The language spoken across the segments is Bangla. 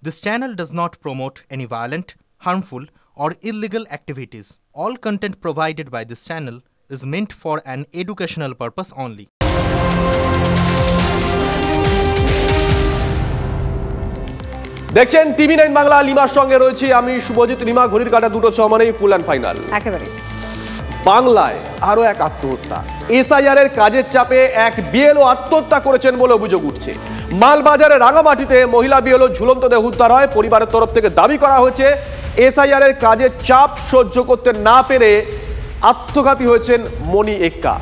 This channel does not promote any violent, harmful, or illegal activities. All content provided by this channel is meant for an educational purpose only. দেখছেন টিভি9 বাংলা, লিমার সঙ্গে রয়েছে আমি শুভজিৎ। লিমা, ঘড়ির কাঁটা 2:06 মানেই ফুল অ্যান্ড ফাইনাল। একেবারে বাংলায় আরো এক আত্মহত্যা। এসআইআর এর কাজের চাপে এক বিএলও আত্মহত্যা করেছেন বলে অভিযোগ উঠছে। মালবাজারের রাঙামাটিতে মহিলা বিএলও ঝুলন্ত দেহ উদ্ধার হয়। পরিবারের তরফ থেকে দাবি করা হয়েছে এসআইআর এর কাজের চাপ সহ্য করতে না পেরে আত্মঘাতী হয়েছেন মণি এক্কা।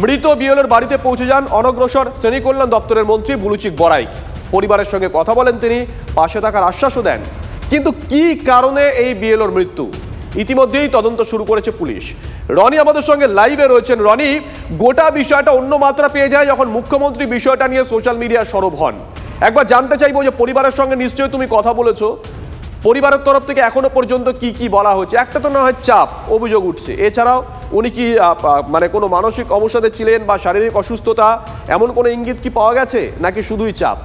মৃত বিএলওর বাড়িতে পৌঁছে যান অনগ্রসর শ্রেণী কল্যাণ দপ্তরের মন্ত্রী বুলুচিক বড়াইক। পরিবারের সঙ্গে কথা বলেন তিনি, পাশে থাকার আশ্বাসও দেন। কিন্তু কি কারণে এই বিএলওর মৃত্যু? ইতিমধ্যেই তদন্ত শুরু করেছে পুলিশ। রনি আমাদের সঙ্গে লাইভে রয়েছেন। রনি, গোটা বিষয়টা অন্য মাত্রা পেয়ে যায় যখন মুখ্যমন্ত্রী বিষয়টা নিয়ে সোশ্যাল মিডিয়ায় সরব হন। একবার জানতে চাইবো যে পরিবারের সঙ্গে নিশ্চয়ই তুমি কথা বলেছো, পরিবারের তরফ থেকে এখনো পর্যন্ত কি কি বলা হচ্ছে? একটা তো না হয় চাপ অভিযোগ উঠছে, এছাড়াও উনি কি মানে কোনো মানসিক অবসাদে ছিলেন বা শারীরিক অসুস্থতা, এমন কোনো ইঙ্গিত কি পাওয়া গেছে নাকি শুধুই চাপ?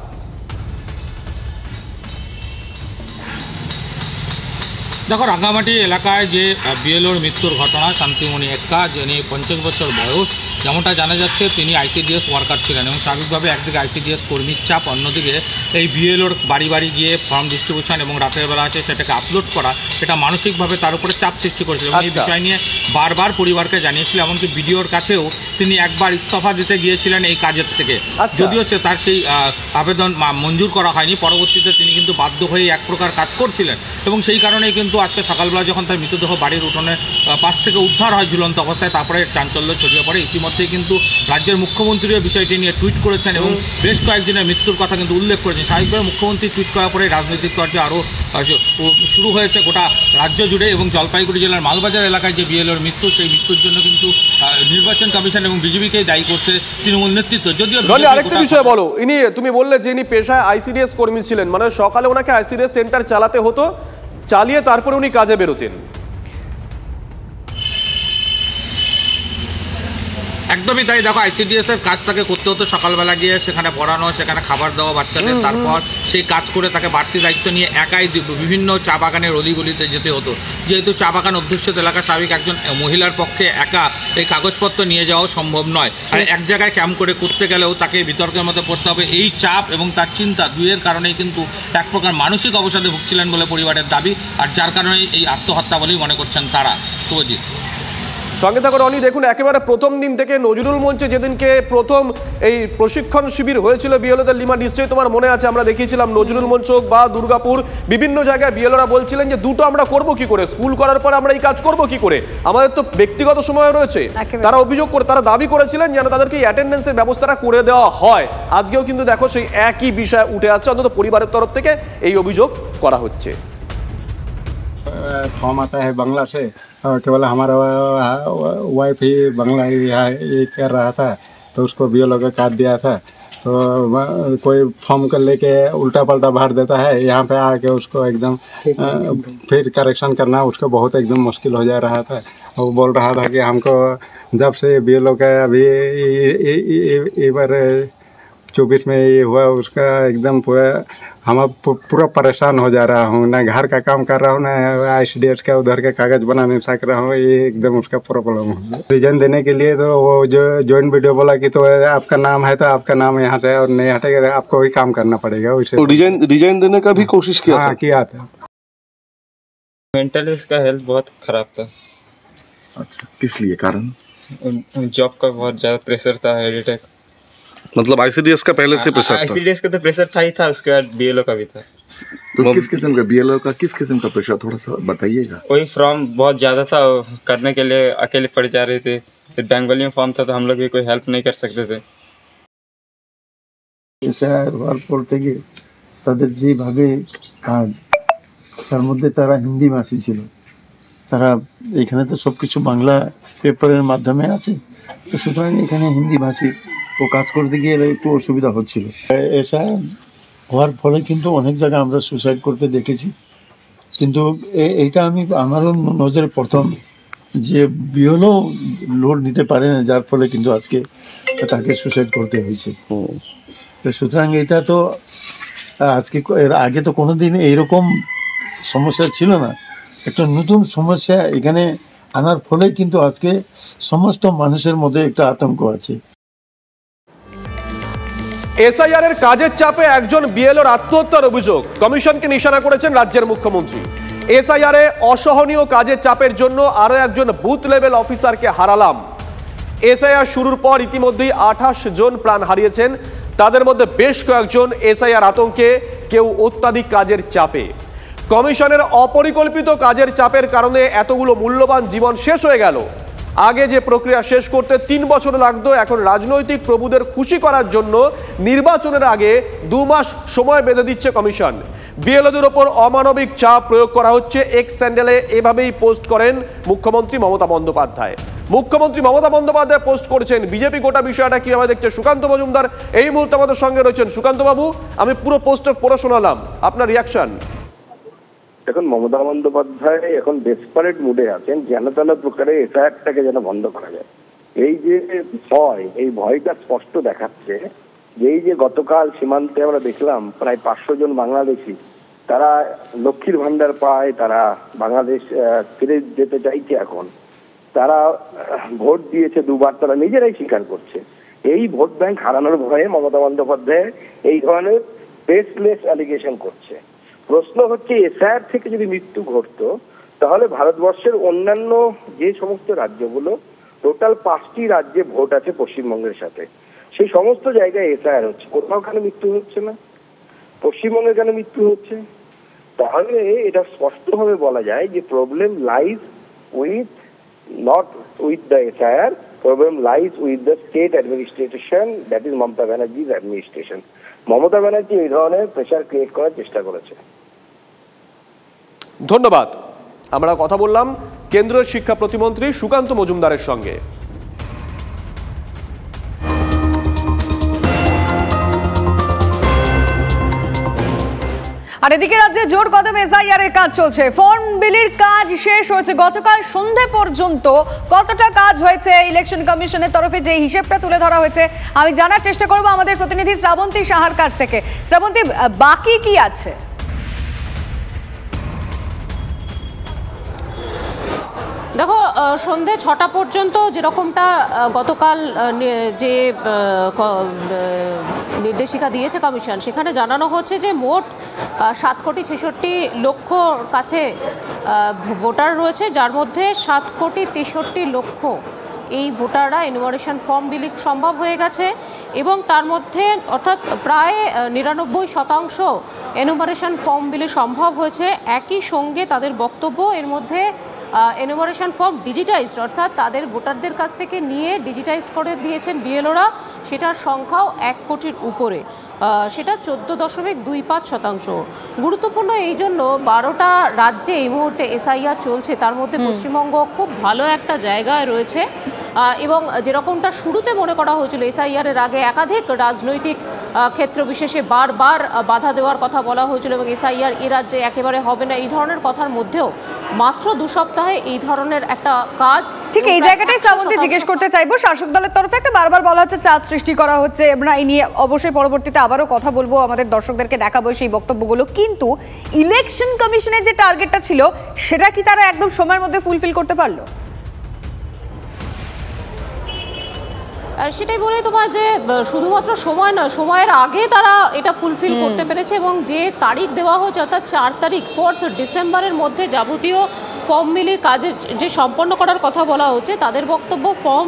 দেখো, রাঙ্গামাটি এলাকায় যে বিএলওর মৃত্যুর ঘটনা, শান্তিমণি এক্কা, যিনি 50 বছর বয়স, যেমনটা জানা যাচ্ছে তিনি আইসিডিএস ওয়ার্কার ছিলেন এবং স্বাভাবিকভাবে একদিকে আইসিডিএস কর্মীর চাপ, অন্যদিকে এই বিএলওর বাড়ি বাড়ি গিয়ে ফর্ম ডিস্ট্রিবিউশন এবং রাতের বেলা আছে সেটাকে আপলোড করা, এটা মানসিকভাবে তার উপরে চাপ সৃষ্টি করেছিল এবং এই বিষয় নিয়ে বারবার পরিবারকে জানিয়েছিল। এমনকি বিডিওর কাছেও তিনি একবার ইস্তফা দিতে গিয়েছিলেন এই কাজের থেকে, যদিও সে তার সেই আবেদন মঞ্জুর করা হয়নি। পরবর্তীতে তিনি কিন্তু বাধ্য হয়ে এক প্রকার কাজ করছিলেন এবং সেই কারণেই কিন্তু আজকে সকালবেলা যখন তার মৃতদেহ বাড়ির উঠোনে পাশ থেকে উদ্ধার হয় ঝুলন্ত অবস্থায়, তারপরে চাঞ্চল্য ছড়িয়ে পড়ে। ইতিমধ্যেই কিন্তু রাজ্যের মুখ্যমন্ত্রীও বিষয়টি নিয়ে টুইট করেছেন এবং বেশ কয়েকজনের মৃত্যুর কথা কিন্তু উল্লেখ করেছেন। স্বাভাবিকভাবে মুখ্যমন্ত্রী টুইট করার পরে রাজনৈতিক চর্চা আরও শুরু হয়েছে গোটা রাজ্য জুড়ে এবং জলপাইগুড়ি জেলার মালবাজার এলাকায় যে বিএলওর মৃত্যু, সেই মৃত্যুর জন্য কিন্তু নির্বাচন কমিশন এবং বিজেপিকেই দায়ী করছে তৃণমূল নেতৃত্ব। যদিও আরেকটা বিষয় বলো, তুমি বললে যে ইনি পেশায় আইসিডিএস কর্মী ছিলেন, মানে সকালে ওনাকে আইসিডিএস সেন্টার চালাতে হতো, চালিয়ে তারপরে উনি কাজে বেরোতেন। একদমই তাই। দেখো, আইসিডিএস এর কাজ তাকে করতে হতো সকালবেলা গিয়ে সেখানে পড়ানো, সেখানে খাবার দেওয়া বাচ্চাদের, তারপর সেই কাজ করে তাকে বাড়তি দায়িত্ব নিয়ে একাই বিভিন্ন চা বাগানের অলিগলিতে যেতে হতো। যেহেতু চা বাগান অধ্যুষিত এলাকা, স্বাভাবিক একজন মহিলার পক্ষে একা এই কাগজপত্র নিয়ে যাওয়া সম্ভব নয়। আর এক জায়গায় ক্যাম্প করে করতে গেলেও তাকে বিতর্কের মধ্যে পড়তে হবে। এই চাপ এবং তার চিন্তা দুইয়ের কারণেই কিন্তু এক প্রকার মানসিক অবসাদে ভুগছিলেন বলে পরিবারের দাবি, আর যার কারণে এই আত্মহত্যা বলেই মনে করছেন তারা। শুভজিৎ, সঙ্গে থাকো রনি। দেখুন, একেবারে প্রথম দিন থেকে নজরুল মঞ্চে যেদিনকে প্রথম এই প্রশিক্ষণ শিবির হয়েছিল বিএলওদের, লিমা নিশ্চয়ই তোমার মনে আছে, আমরা দেখিয়েছিলাম নজরুল মঞ্চ বা দুর্গাপুর বিভিন্ন জায়গায় বিএলওরা বলছিলেন যে দুটো আমরা করব কি করে, স্কুল করার পর আমরা এই কাজ করব কি করে, আমাদের তো ব্যক্তিগত সময় রয়েছে। তারা অভিযোগ করে, তারা দাবি করেছিলেন যেন তাদেরকে অ্যাটেন্ডেন্সের ব্যবস্থাটা করে দেওয়া হয়। আজকেও কিন্তু দেখো সেই একই বিষয় উঠে আসছে, অন্তত পরিবারের তরফ থেকে এই অভিযোগ করা হচ্ছে। फॉर्म आता है बांग्ला से, केवल हमारा वाइफ ही बांग्ला ये कर रहा था, तो उसको बीएलओ का कार्ड दिया था, तो कोई फॉर्म कर लेके उल्टा पल्टा भर देता है। यहाँ पे आके उसको एकदम फिर करेक्शन करना उसको बहुत एकदम मुश्किल हो जा रहा था। वो बोल रहा था कि हमको जब से बीएलओ का अभी एक बार 24 में ये हुआ, उसका एकदम पूरा परेशान हो जा रहा हूँ। ना घर का काम कर रहा हूँ, ना आईसीडीएस का उधर के कागज बना नहीं सक रहा हूँ। ये एकदम उसका प्रॉब्लम हो गया। रीजन देने के लिए तो वो जो जॉइंट वीडियो बोला कि तो आपका नाम है तो आपका नाम यहाँ से और नहीं हटेगा, आपको ही काम करना पड़ेगा। वैसे रिजाइन देने का भी कोशिश किया? हाँ, किया था। मेंटली उसका हेल्थ बहुत खराब था। अच्छा, किस लिए कारण? जॉब का बहुत ज़्यादा प्रेशर था, हेडेक। मतलब आईसीडीएस का पहले से प्रेशर था? आईसीडीएस का तो प्रेशर था ही था, उसके बाद बीएलओ का भी था। तो किस किस्म का बीएलओ का, किस किस्म का प्रेशर, थोड़ा सा बताइएगा। कोई फॉर्म बहुत ज़्यादा था, करने के लिए अकेले पड़ जा रहे थे। फिर बेंगोली में फॉर्म था तो हम लोग भी कोई हेल्प नहीं कर सकते थे। হওয়ার পর থেকে তাদের যেভাবে কাজ, তার মধ্যে তারা হিন্দি ভাষী ছিল। তারা এখানে তো সব কিছু বাংলা পেপারের মাধ্যমে আছে, তো সুতরাং এখানে হিন্দি ভাষী ও কাজ করতে গিয়ে একটু অসুবিধা হচ্ছিল। এসা হওয়ার ফলে কিন্তু অনেক জায়গায় আমরা সুসাইড করতে দেখেছি, কিন্তু এইটা আমারও নজরে প্রথম যে বিএলও লোড নিতে পারে না, যার ফলে কিন্তু আজকে তাকে সুসাইড করতে হয়েছে। সুতরাং এটা তো আজকে এর আগে তো কোনোদিন এইরকম সমস্যা ছিল না, একটা নতুন সমস্যা এখানে আনার ফলে কিন্তু আজকে সমস্ত মানুষের মধ্যে একটা আতঙ্ক আছে। এসআইআর এর কাজের চাপে একজন বিএলওর আত্মহত্যার অভিযোগ, কমিশনকে নিশানা করেছেন রাজ্যের মুখ্যমন্ত্রী। এসআইআর এ অসহনীয় কাজের চাপের জন্য আরো একজন বুথ লেভেল অফিসারকে হারালাম। এসআইআর শুরুর পর ইতিমধ্যেই 28 জন প্রাণ হারিয়েছেন, তাদের মধ্যে বেশ কয়েকজন এসআইআর আতঙ্কে, কেউ অত্যাধিক কাজের চাপে। কমিশনের অপরিকল্পিত কাজের চাপের কারণে এতগুলো মূল্যবান জীবন শেষ হয়ে গেল। আগে যে প্রক্রিয়া শেষ করতে 3 বছর লাগতো, এখন রাজনৈতিক প্রভুদের খুশি করার জন্য নির্বাচনের আগে 2 মাস সময় বেঁধে দিচ্ছে কমিশন। বিএলওদের ওপর অমানবিক চাপ প্রয়োগ করা হচ্ছে, এক্স স্যান্ডেলে এভাবেই পোস্ট করেন মুখ্যমন্ত্রী মমতা বন্দ্যোপাধ্যায়। মুখ্যমন্ত্রী মমতা বন্দ্যোপাধ্যায় পোস্ট করেছেন, বিজেপি গোটা বিষয়টা কিভাবে দেখছে সুকান্ত মজুমদার এই মুহূর্তে আমাদের সঙ্গে রয়েছেন। সুকান্ত বাবু, আমি পুরো পোস্টটা পড়ে শোনালাম, আপনার রিয়াকশন? এখন মমতা বন্দ্যোপাধ্যায় এখন ডেসপারেট মুডে আছেন, যেন তেন প্রকারে এসআইআরটাকে যেন বন্ধ করা যায়। এই যে ভয়, এই ভয়টা স্পষ্ট দেখাচ্ছে যে এই যে গতকাল সীমান্তে আমরা দেখলাম প্রায় 500 জন বাংলাদেশি, তারা লক্ষ্মীর ভান্ডার পায়, তারা বাংলাদেশ ফিরে যেতে চাইছে। এখন তারা ভোট দিয়েছে 2 বার, তারা নিজেরাই স্বীকার করছে। এই ভোট ব্যাংক হারানোর ভয়ে মমতা বন্দ্যোপাধ্যায় এই ধরনের বেসলেস অ্যালিগেশন করছে। প্রশ্ন হচ্ছে, এসআইআর থেকে যদি মৃত্যু ঘটতো তাহলে ভারতবর্ষের অন্যান্য যে সমস্ত রাজ্যগুলো, টোটাল 5টি রাজ্যে ভোট আছে পশ্চিমবঙ্গের সাথে, সেই সমস্ত জায়গায় এসআইআর হচ্ছে, কোথাও কেন মৃত্যু হচ্ছে না? পশ্চিমবঙ্গে কেন মৃত্যু হচ্ছে? তাহলে এটা স্পষ্টভাবে বলা যায় যে problem lies with not with the SIR, problem lies with the state administration, that is Mamata Banerjee's administration. Mamata Banerjee এই ধরনের প্রেশার ক্রিয়েট করার চেষ্টা করেছে। ধন্যবাদ। আমরা কথা বললাম কেন্দ্রীয় শিক্ষা প্রতিমন্ত্রী সুকান্ত মজুমদারের সঙ্গে। আর এদিকে রাজ্যে জোর কদমে এসআইআর এর কাজ চলছে। ফর্ম বিলির কাজ শেষ হয়েছে গতকাল সন্ধ্যে পর্যন্ত। কতটা কাজ হয়েছে ইলেকশন কমিশনের তরফে যে হিসেবটা তুলে ধরা হয়েছে আমি জানার চেষ্টা করব আমাদের প্রতিনিধি শ্রাবন্তী সাহার কাছ থেকে। শ্রাবন্তী, বাকি কি আছে? দেখো, সন্ধে 6টা পর্যন্ত যেরকমটা গতকাল যে নির্দেশিকা দিয়েছে কমিশন, সেখানে জানানো হচ্ছে যে মোট 7,66,00,000 কাছে ভোটার রয়েছে, যার মধ্যে 7,63,00,000 এই ভোটাররা এনুমারেশন ফর্ম বিলি সম্ভব হয়ে গেছে এবং তার মধ্যে অর্থাৎ প্রায় 99% এনুমারেশন ফর্ম বিলি সম্ভব হয়েছে। একই সঙ্গে তাদের বক্তব্য, এর মধ্যে এনুমারেশন ফর্ম ডিজিটাইজড অর্থাৎ তাদের ভোটারদের কাছ থেকে নিয়ে ডিজিটাইজড করে দিয়েছেন বিএলওরা, সেটার সংখ্যাও 1 কোটির উপরে, সেটা 14.25%। গুরুত্বপূর্ণ এই জন্য 12টা রাজ্যে এই মুহূর্তে এসআইআর চলছে, তার মধ্যে পশ্চিমবঙ্গ খুব ভালো একটা জায়গায় রয়েছে এবং যেরকমটা শুরুতে মনে করা হয়েছিল এসআইআর এর আগে একাধিক রাজনৈতিক ক্ষেত্র বিশেষে বারবার বাধা দেওয়ার কথা বলা হয়েছিল এবং এসআইআর এ রাজ্যে একেবারে হবে না, এই ধরনের কথার মধ্যেও মাত্র 2 সপ্তাহে এই ধরনের একটা কাজ। ঠিক এই জায়গাটাই শ্রাবন্তী জিজ্ঞেস করতে চাইবো, শাসক দলের তরফে একটা বারবার বলা হচ্ছে চাপ সৃষ্টি করা হচ্ছে, আমরা এই নিয়ে অবশ্যই পরবর্তীতে আবারও কথা বলবো, আমাদের দর্শকদেরকে দেখাবো সেই বক্তব্যগুলো, কিন্তু ইলেকশন কমিশনের যে টার্গেটটা ছিল সেটা কি তারা একদম সময়ের মধ্যে ফুলফিল করতে পারলো? সেটাই বলে তোমার যে শুধুমাত্র সময় নয়, সময়ের আগে তারা এটা ফুলফিল করতে পেরেছে এবং যে তারিখ দেওয়া হয়েছে অর্থাৎ 4 তারিখ 4 ডিসেম্বরের মধ্যে যাবতীয় ফর্ম বিলি কাজে যে সম্পন্ন করার কথা বলা হচ্ছে, তাদের বক্তব্য ফর্ম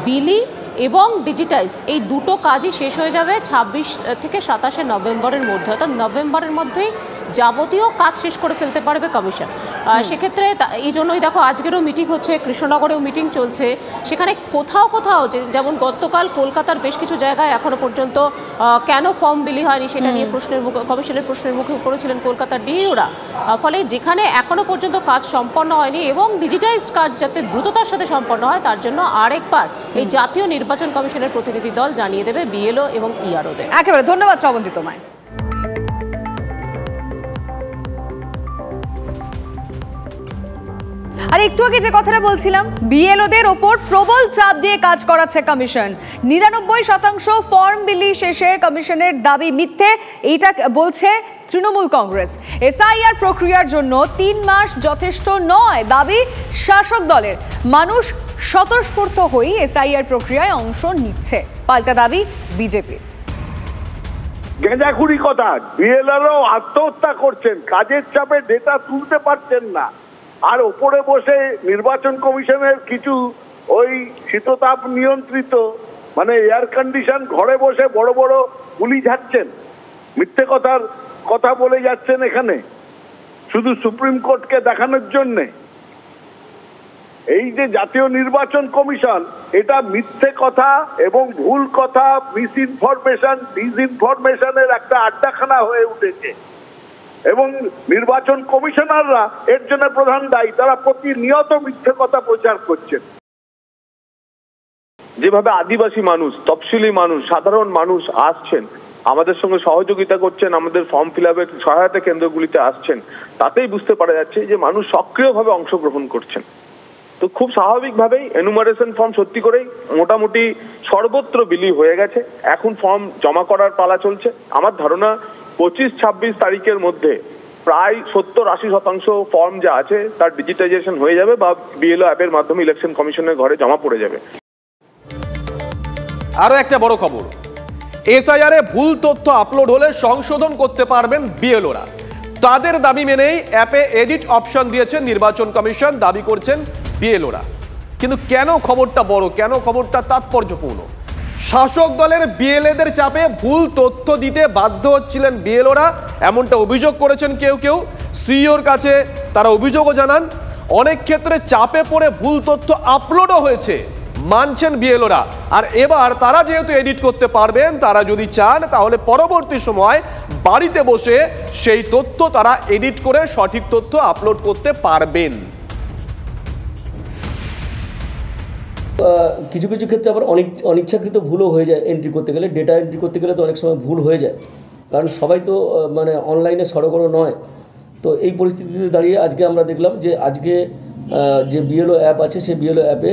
বিলি এবং ডিজিটাইজড এই দুটো কাজই শেষ হয়ে যাবে 26 থেকে 27 নভেম্বরের মধ্যে, অর্থাৎ নভেম্বরের মধ্যেই যাবতীয় কাজ শেষ করে ফেলতে পারবে কমিশন। সেক্ষেত্রে এই জন্যই দেখো আজকেরও মিটিং হচ্ছে, কৃষ্ণনগরেও মিটিং চলছে, সেখানে কোথাও কোথাও যেমন গতকাল কলকাতার বেশ কিছু জায়গায় এখনো পর্যন্ত কেন ফর্ম বিলি হয়নি সেটা নিয়ে কমিশনের প্রশ্নের মুখে পড়েছিলেন কলকাতার ডিইওরা। ফলে যেখানে এখনো পর্যন্ত কাজ সম্পন্ন হয়নি এবং ডিজিটাইজড কাজ যাতে দ্রুততার সাথে সম্পন্ন হয় তার জন্য আরেকবার এই জাতীয় নির্বাচন কমিশনের প্রতিনিধি দল জানিয়ে দেবে বিএলও এবং ইআরওদের। একেবারে ধন্যবাদ শ্রাবন্তী তোমায়। আর একটু আগে যে কথাটা বলছিলাম, বিএলওদের ওপর প্রবল চাপ দিয়ে কাজ করাচ্ছে কমিশন। 99% ফর্ম বিলি শেষের কমিশনের দাবি মিথ্যে, এইটা বলছে তৃণমূল কংগ্রেস। এসআইআর প্রক্রিয়ার জন্য 3 মাস যথেষ্ট নয় দাবি শাসক দলের। মানুষ স্বতঃস্ফূর্ত হয়ে এসআইআর প্রক্রিয়ায় অংশ নিচ্ছে, পাল্টা দাবি বিজেপির। গেঁজাখুরি কথা, বিএলআরও আত্মহত্যা করছেন, কাজের চাপে ডেটা তুলতে পারছেন না, আর ওপরে বসে নির্বাচন কমিশনের কিছু ওই শীততাপ নিয়ন্ত্রিত মানে এয়ার কন্ডিশন ঘরে বসে বড় বড় গুলি ঝাড়ছেন, মিথ্যে কথা বলে যাচ্ছেন এখানে শুধু সুপ্রিম কোর্টকে দেখানোর জন্যে। এই যে জাতীয় নির্বাচন কমিশন, এটা মিথ্যে কথা এবং ভুল কথা, মিসইনফরমেশন, ডিসইনফরমেশনের একটা আড্ডাখানা হয়ে উঠেছে এবং নির্বাচন কমিশনাররা এর জন্য প্রধান দায়ী। তারা প্রতিনিয়ত মিথ্যে কথা প্রচার করছেন। যেভাবে আদিবাসী মানুষ, তফসিলি মানুষ, সাধারণ মানুষ আসছেন, আমাদের সঙ্গে সহযোগিতা করছেন, আমাদের ফর্ম ফিল আপের সহায়তা কেন্দ্রগুলিতে আসছেন, তাতেই বুঝতে পারা যাচ্ছে যে মানুষ সক্রিয়ভাবে অংশগ্রহণ করছেন। তো খুব স্বাভাবিকভাবেই এনুমারেশন ফর্ম সত্যি করেই মোটামুটি সর্বত্র বিলি হয়ে গেছে। এখন ফর্ম জমা করার পালা চলছে। আমার ধারণা 25-26 তারিখের মধ্যে প্রায় 70-80% ফর্ম যা আছে তার ডিজিটাইজেশন হয়ে যাবে বা বিএলও অ্যাপের মাধ্যমে ইলেকশন কমিশনের ঘরে জমা পড়ে যাবে। আরো একটা বড় খবর, এসআইআর এ ভুল তথ্য আপলোড হলে সংশোধন করতে পারবেন বিএলওরা। তাদের দাবি মেনেই অ্যাপে এডিট অপশন দিয়েছেন নির্বাচন কমিশন, দাবি করছেন বিএলওরা। কিন্তু কেন খবরটা বড়, কেন খবরটা তাৎপর্যপূর্ণ? শাসক দলের বিএলএদের চাপে ভুল তথ্য দিতে বাধ্য হচ্ছিলেন বিএলওরা, এমনটা অভিযোগ করেছেন কেউ কেউ। সিইওর কাছে তারা অভিযোগও জানান, অনেক ক্ষেত্রে চাপে পড়ে ভুল তথ্য আপলোডও হয়েছে, মানছেন বিএলওরা। আর এবার তারা যেহেতু এডিট করতে পারবেন, তারা যদি চান তাহলে পরবর্তী সময় বাড়িতে বসে সেই তথ্য তারা এডিট করে সঠিক তথ্য আপলোড করতে পারবেন। কিছু কিছু ক্ষেত্রে আবার অনিচ্ছাকৃত ভুলও হয়ে যায় এন্ট্রি করতে গেলে, ডেটা এন্ট্রি করতে গেলে তো অনেক সময় ভুল হয়ে যায়, কারণ সবাই তো মানে অনলাইনে সড়গড় নয়। তো এই পরিস্থিতিতে দাঁড়িয়ে আজকে আমরা দেখলাম যে আজকে যে বিএলও অ্যাপ আছে সেই বিএলও অ্যাপে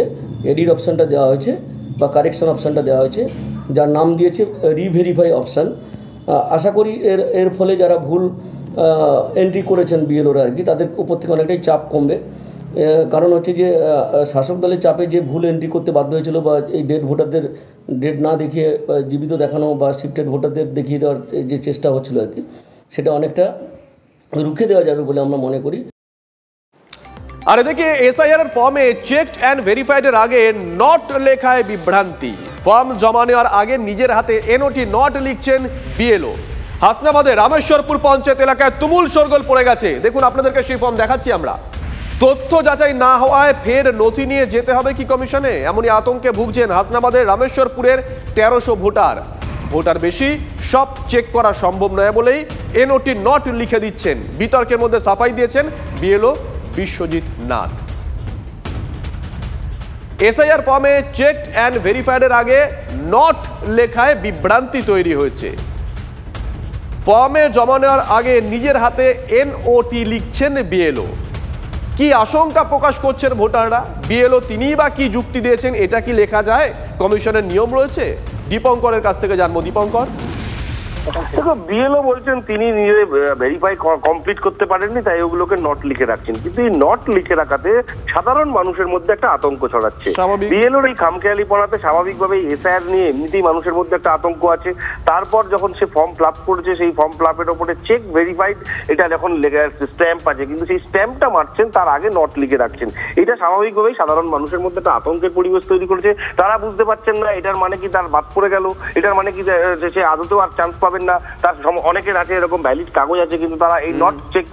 এডিট অপশানটা দেওয়া হয়েছে বা কারেকশন অপশানটা দেওয়া হয়েছে, যার নাম দিয়েছে রিভেরিফাই অপশান। আশা করি এর ফলে যারা ভুল এন্ট্রি করেছেন বিএলওরা আর কি, তাদের উপর থেকে অনেকটাই চাপ কমবে। কারণ হচ্ছে যে শাসক দলের চাপে যে ভুল এন্ট্রি করতে বাধ্য হয়েছিল বা এই ডেড ভোটারদের ডেট না দেখিয়ে জীবিত দেখানো বা শিফটেড ভোটারদের দেখিয়ে দেওয়ার যে চেষ্টা হচ্ছিল আর কি, সেটা অনেকটা রুখে দেওয়া যাবে বলে আমরা মনে করি। আর এদিকে এসআইআর এর ফর্মে চেকড অ্যান্ড ভেরিফাইড এর আগে নট লেখায় বিভ্রান্তি। ফর্ম জমা নেওয়ার আগে নিজের হাতে এনওটি নট লিখছেন বিএলও। হাসনাবাদের রামেশ্বরপুর পঞ্চায়েত এলাকায় তুমুল শোরগোল পড়ে গেছে। দেখুন আপনাদেরকে সেই ফর্ম দেখাচ্ছি আমরা। তথ্য যাচাই না হওয়ায় ফের নথি নিয়ে যেতে হবে কি কমিশনে, এমনই আতঙ্কে ভুগছেন হাসনাবাদের রামেশ্বরপুরের 1300 ভোটার। ভোটার বেশি, সব চেক করা সম্ভব নয় বলেই এনওটি নট লিখে দিচ্ছেন। বিতর্কের মধ্যে সাফাই দিয়েছেন বিএলও বিশ্বজিৎ নাথ। এসআইআর ফর্মে চেকড অ্যান্ড ভেরিফাইড এর আগে নট লেখায় বিভ্রান্তি তৈরি হয়েছে। ফর্মে জমা নেওয়ার আগে নিজের হাতে এনওটি লিখছেন বিএলও। কি আশঙ্কা প্রকাশ করছেন ভোটাররা? বিএলও তিনিই বা কি যুক্তি দিয়েছেন? এটা কি লেখা যায়? কমিশনের নিয়ম রয়েছে। দীপঙ্করের কাছ থেকে জানবো। দীপঙ্কর, দেখো বিএলও বলছেন তিনি নিজে ভেরিফাই কমপ্লিট করতে পারেননি, তাই ওগুলোকে নট লিখে রাখছেন। কিন্তু এই নট লিখে রাখাতে সাধারণ মানুষের মধ্যে একটা আতঙ্ক ছড়াচ্ছে। বিএলওর এই খামখেয়ালিপনাতে স্বাভাবিকভাবেই এসআইআর নিয়ে এমনিতেই মানুষের মধ্যে একটা আতঙ্ক আছে। তারপর যখন সে ফর্ম ফিল আপ করেছে, সেই ফর্ম ফিল আপের ওপরে চেক ভেরিফাইড এটা যখন লেখা স্ট্যাম্প আছে, কিন্তু সেই স্ট্যাম্পটা মারছেন তার আগে নট লিখে রাখছেন। এটা স্বাভাবিকভাবেই সাধারণ মানুষের মধ্যে একটা আতঙ্কের পরিবেশ তৈরি করেছে। তারা বুঝতে পারছেন না এটার মানে কি তার বাদ পড়ে গেল, এটার মানে কি সে আদতেও আর চান্স পাবেন না। তার অনেকের আছে এরকম ভ্যালিড কাগজ আছে, কিন্তু তারা এই নট চেক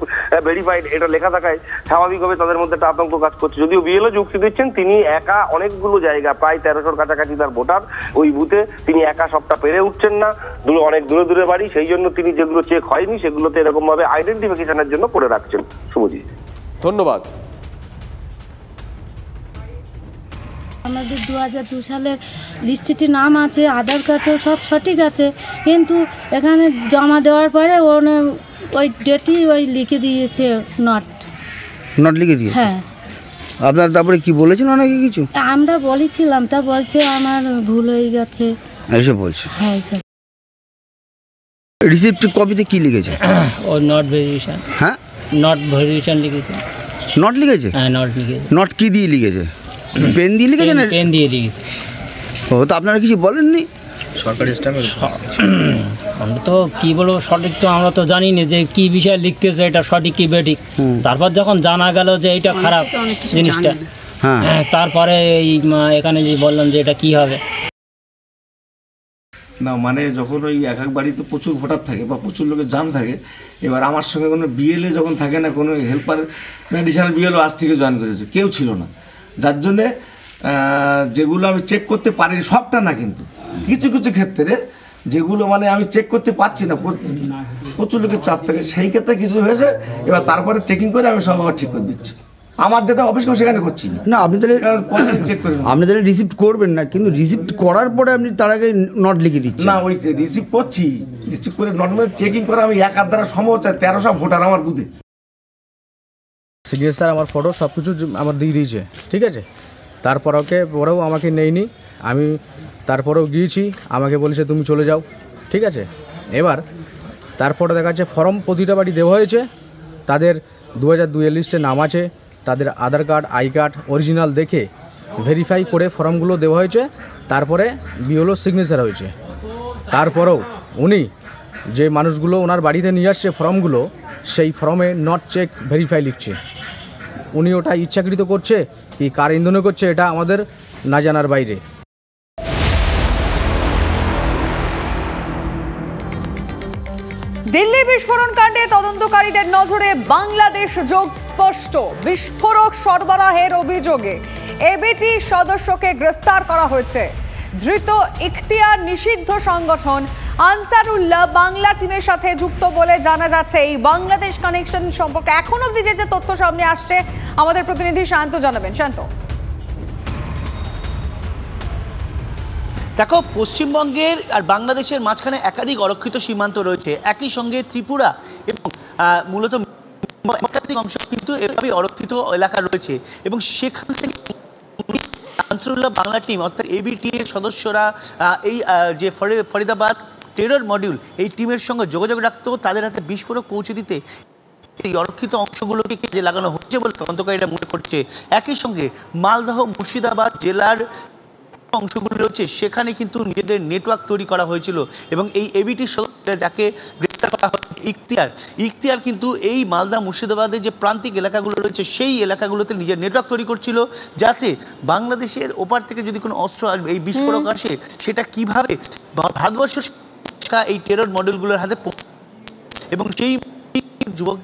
ভেরিফাইড এটা লেখা থাকায় স্বাভাবিকভাবে তাদের মধ্যে একটা আতঙ্ক কাজ করছে। যদিও বিএলও যুক্তি দিচ্ছেন তিনি একা অনেকগুলো জায়গা, প্রায় 1300 কাছাকাছি তার ভোটার, ওই বুথে তিনি একা সবটা পেরে উঠছেন না, অনেক দূরে দূরে বাড়ি, সেই জন্য তিনি যেগুলো চেক হয়নি সেগুলোতে এরকম ভাবে আইডেন্টিফিকেশনের জন্য করে রাখছেন। শুভজিৎ, ধন্যবাদ। আমাদের 2002 সালের লিস্টিতে নাম আছে, আধার কার্ডও সব সঠিক আছে, কিন্তু এখানে জমা দেওয়ার পরে ওই ডেটই ওই লিখে দিয়েছে নট লিখে দিয়েছে। হ্যাঁ, আপনার তারপরে কি বলেছেন ওনাকে কিছু? আমরা বলেছিলাম, তা বলছে আমার ভুল হয়ে গেছে এসব বলছে। হ্যাঁ স্যার। রিসিপ্ট কপিতে কি লিখেছে? ও নট ভেরিফিকেশন। হ্যাঁ, নট ভেরিফিকেশন লিখেছে। নট লিখেছে? হ্যাঁ নট লিখেছে। নট কি দিয়ে লিখেছে? পেন দিয়ে লিখেছে না? পেন দিয়ে লিখেছে। ও, তো আপনারা কিছু বলেননি? সরকারি স্ট্যাম্পে আমরা তো কী বলবো, সঠিক তো আমরা তো জানি না যে কী বিষয়ে লিখতেছে, এটা সঠিক কি বেঠিক। তারপর যখন জানা গেল যে এইটা খারাপ জিনিসটা, হ্যাঁ তারপরে এই এখানে যে বললাম যে এটা কি হবে না, মানে যখন ওই এক এক বাড়িতে প্রচুর ভোটার থাকে বা প্রচুর লোকের জাম থাকে, এবার আমার সঙ্গে কোনো বিএলএ যখন থাকে না, কোনো হেল্পার মেডিসিনাল বিএলও আজ থেকে জয়েন করেছে, কেউ ছিল না, যার জন্যে যেগুলো আমি চেক করতে পারিনি, সবটা না কিন্তু কিছু কিছু ক্ষেত্রে যেগুলো মানে আমি চেক করতে পারছি না, প্রচুর লোকের চাপ থাকে, সেই ক্ষেত্রে কিছু হয়েছে। এবার তারপরে চেকিং করে আমি সব আবার ঠিক করে দিচ্ছি। আমার যেটা অফিস করে সেখানে করছি না। আপনি তাহলে চেক করে আপনি তাহলে রিসিপ্ট করবেন না, কিন্তু রিসিপ্ট করার পরে আপনি তার আগে নট লিখে দিচ্ছেন না। ওই রিসিপ্ট করছি, রিসিপ্ট করে নট মানে চেকিং করে আমি এক হাত দ্বারা সম্ভব হচ্ছে 1300 ভোটার আমার বুথে। সিগনেচার আমার ফটো সব কিছু আমার দিয়ে দিয়েছে, ঠিক আছে। পরেও আমাকে নেয়নি, আমি তারপরেও গিয়েছি, আমাকে বলেছে তুমি চলে যাও, ঠিক আছে। এবার তারপরে দেখা যাচ্ছে ফর্ম প্রতিটা বাড়ি দেওয়া হয়েছে, তাদের 2002 লিস্টে নাম আছে, তাদের আধার কার্ড আই কার্ড অরিজিনাল দেখে ভেরিফাই করে ফর্মগুলো দেওয়া হয়েছে, তারপরে বিএলও সিগনেচার হয়েছে। তারপরেও উনি যে মানুষগুলো ওনার বাড়িতে নিয়ে আসছে ফর্মগুলো, সেই ফর্মে নট চেক ভেরিফাই লিখছে। উনি ওটা ইচ্ছাকৃত করছে কি কার ইন্ধনে করছে, এটা আমাদের না জানার বাইরে। দিল্লি বিস্ফোরণ কাণ্ডে তদন্তকারীদের নজরে বাংলাদেশ যোগ স্পষ্ট। বিস্ফোরক সরবরাহের অভিযোগে এবিটি সদস্যকে গ্রেফতার করা হয়েছে। ধৃত ইখতিয়ার নিষিদ্ধ সংগঠন আনসারুল্লাহ বাংলা টিমের সাথে যুক্ত বলে জানা যাচ্ছে। এই বাংলাদেশ কানেকশন সম্পর্কে এখন অবধি যে তথ্য সামনে আসছে, আমাদের প্রতিনিধি শান্ত জানাবেন। শান্ত, দেখো, পশ্চিমবঙ্গের আর বাংলাদেশের মাঝখানে একাধিক অরক্ষিত সীমান্ত রয়েছে, একই সঙ্গে ত্রিপুরা এবং মূলত একাধিক অংশ কিন্তু এভাবে অরক্ষিত এলাকা রয়েছে, এবং সেখান থেকে আনসারুল্লাহ বাংলা টিম অর্থাৎ এবিটি এর সদস্যরা এই যে ফরিদাবাদ টেরর মডিউল এই টিমের সঙ্গে যোগাযোগ রাখতো, তাদের হাতে বিস্ফোরক পৌঁছে দিতে এই অরক্ষিত অংশগুলোকে কাজে লাগানো হচ্ছে বলে তদন্তকারীরা মনে করছে। একই সঙ্গে মালদহ মুর্শিদাবাদ জেলার অংশগুলো রয়েছে, সেখানে কিন্তু নিজেদের নেটওয়ার্ক তৈরি করা হয়েছিল, এবং এই এবিটির সদস্য যাকে গ্রেপ্তার করা হয় ইখতিয়ার কিন্তু এই মালদা মুর্শিদাবাদের যে প্রান্তিক এলাকাগুলো রয়েছে সেই এলাকাগুলোতে নিজের নেটওয়ার্ক তৈরি করছিল, যাতে বাংলাদেশের ওপার থেকে যদি কোনো অস্ত্র এই বিস্ফোরক আসে সেটা কিভাবে ভারতবর্ষের এই টেরর মডেলগুলোর হাতে, এবং সেই যুবক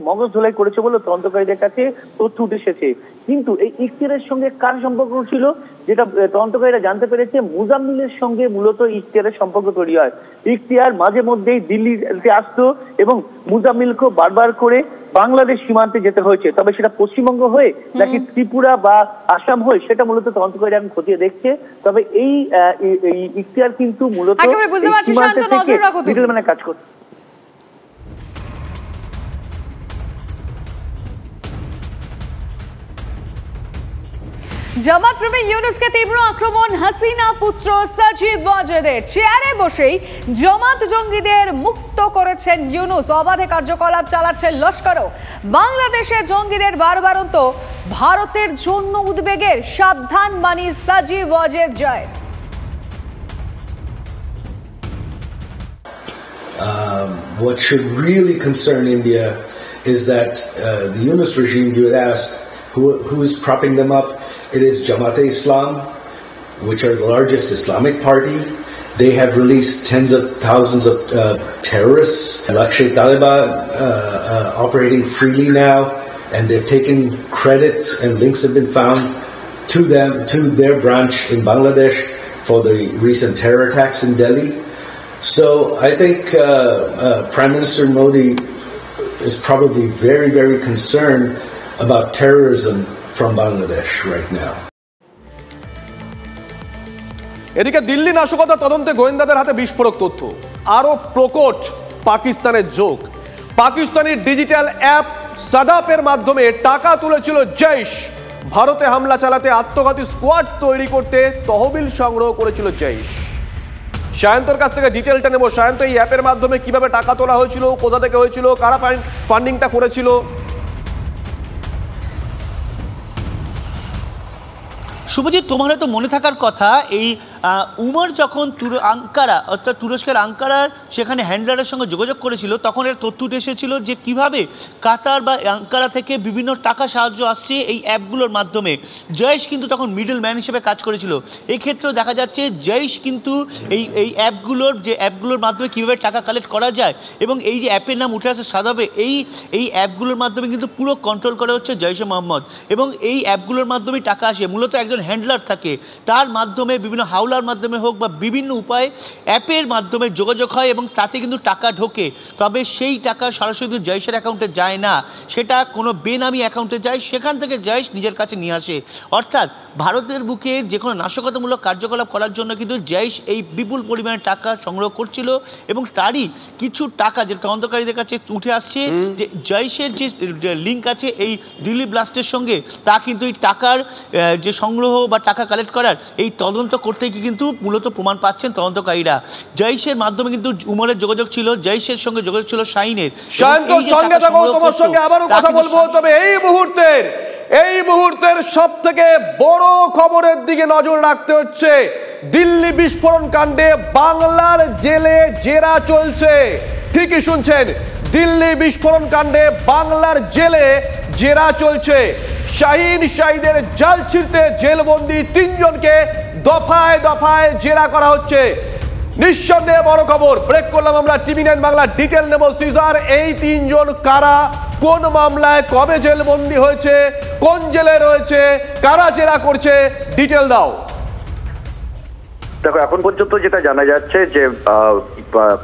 মগজ ধোলাই করেছে বলে তদন্তকারীদের কাছে তথ্য উঠে এসেছে। কিন্তু এই ইখতিয়ারের সঙ্গে কার সম্পর্ক ছিল, যেটা তদন্তকারীরা জানতে পেরেছে, মুজাম্মিলের সঙ্গে মূলত ইখতিয়ারের সম্পর্ক তৈরি হয়। ইখতিয়ার মাঝে মধ্যেই দিল্লিতে আসতো এবং মুজাম্মিলকে বারবার করে বাংলাদেশ সীমান্তে যেতে হয়েছে, তবে সেটা পশ্চিমবঙ্গ হয়ে নাকি ত্রিপুরা বা আসাম হয়ে সেটা মূলত তদন্তকারীরা এখন খতিয়ে দেখছে। তবে এই ইখতিয়ার কিন্তু মূলত সীমান্তে থেকে মিডলম্যানে কাজ করছে। জামাত প্রেমী ইউনুসকে তীব্র আক্রমণ হাসিনা পুত্র সাজিব ওয়াজেদের। চেয়ারে বসেই জামাত জঙ্গিদের মুক্ত করেছেন ইউনুস। অবাধে কার্যকলাপ চালাচ্ছে লস্করও। বাংলাদেশে জঙ্গিদের বারবারন্ত ভারতের জন্য উদ্বেগের। সাবধান বাণী সাজিব Wazed Joy. What should really concern India is that the Yunus regime, you had asked, who is propping them up? It is Jamaat-e-Islam, which are the largest Islamic party. They have released tens of thousands of terrorists. Lashkar-e-Taiba operating freely now, and they've taken credit and links have been found to them, to their branch in Bangladesh for the recent terror attacks in Delhi. So I think Prime Minister Modi is probably very, very concerned about terrorism from Bangladesh right now. এদিকে দিল্লি নাশকতা তদন্তে গোয়েন্দাদের হাতে বিস্ফোরক তথ্য। আরো প্রকট পাকিস্তানের যোগ। পাকিস্তানি ডিজিটাল অ্যাপ সাদাপের মাধ্যমে টাকা তুলেছিল জৈশ। ভারতে হামলা চালাতে আত্মঘাতী স্কোয়াড তৈরি করতে তহবিল সংগ্রহ করেছিল জৈশ। সায়ন্তর কাছ থেকে ডিটেলটা নেব। সায়ন্ত, এই অ্যাপের মাধ্যমে কিভাবে টাকা তোলা হয়েছিল, কোথা থেকে হয়েছিল, কারা ফান্ডিংটা করেছিল? শুভজিৎ, তোমার হয়তো মনে থাকার কথা, এই উমর যখন আঙ্কারা অর্থাৎ তুরস্কের আঙ্কারার সেখানে হ্যান্ডলারের সঙ্গে যোগাযোগ করেছিল, তখন এর তথ্য উঠে এসেছিল যে কিভাবে কাতার বা আঙ্কারা থেকে বিভিন্ন টাকা সাহায্য আসছে এই অ্যাপগুলোর মাধ্যমে। জৈশ কিন্তু তখন মিডল ম্যান হিসেবে কাজ করেছিল। এই ক্ষেত্রেও দেখা যাচ্ছে জৈশ কিন্তু এই অ্যাপগুলোর মাধ্যমে কীভাবে টাকা কালেক্ট করা যায়, এবং এই যে অ্যাপের নাম উঠে আসে সাদাবে, এই অ্যাপগুলোর মাধ্যমে কিন্তু পুরো কন্ট্রোল করা হচ্ছে জৈশে মোহাম্মদ। এবং এই অ্যাপগুলোর মাধ্যমেই টাকা আসে। মূলত একজন হ্যান্ডলার থাকে, তার মাধ্যমে বিভিন্ন হাওলার মাধ্যমে হোক বা বিভিন্ন উপায়ে অ্যাপের মাধ্যমে যোগাযোগ হয় এবং তাতে কিন্তু টাকা ঢোকে। তবে সেই টাকা সরাসরি জৈশের অ্যাকাউন্টে যায় না, সেটা কোনো বেনামি অ্যাকাউন্টে যায়, সেখান থেকে জৈশ নিজের কাছে নিয়ে আসে। অর্থাৎ ভারতের বুকে যে কোনো নাশকতামূলক কার্যকলাপ করার জন্য কিন্তু জৈশ এই বিপুল পরিমাণে টাকা সংগ্রহ করছিল, এবং তারই কিছু টাকা যে তদন্তকারীদের কাছে উঠে আসছে যে জৈশের যে লিঙ্ক আছে এই দিল্লি ব্লাস্টের সঙ্গে, তা কিন্তু এই টাকার যে সংগ্রহ বা টাকা কালেক্ট করার এই তদন্ত করতে গিয়ে কিন্তু মূলত প্রমাণ পাচ্ছেন তদন্তকারীরা। জৈশের মাধ্যমে কিন্তু উমরের যোগাযোগ ছিল, জৈশের সঙ্গে যোগাযোগ ছিল শাহিনের। সঙ্গে থাকো, তোমার সঙ্গে আবারও কথা বলবো। তবে এই মুহূর্তের সব থেকে বড় খবরের দিকে নজর রাখতে হচ্ছে। দিল্লি বিস্ফোরণ কাণ্ডে বাংলার জেলে জেরা চলছে। ঠিকই শুনছেন, দিল্লি বিস্ফোরণ কাণ্ডে বাংলার জেলে জেরা চলছে। শাহিদের জাল ছিঁড়তে জেলবন্দি 3 জনকে দফায় দফায় জেরা করা হচ্ছে। নিঃসন্দেহে বড় খবর। ব্রেক করলাম আমরা, TV9 বাংলা ডিটেল নেব। সিজার, এই 3 জন কারা, কোন মামলায় কবে জেলবন্দি হয়েছে, কোন জেলে রয়েছে, কারা জেরা করছে, ডিটেল দাও। দেখো, এখন পর্যন্ত যেটা জানা যাচ্ছে যে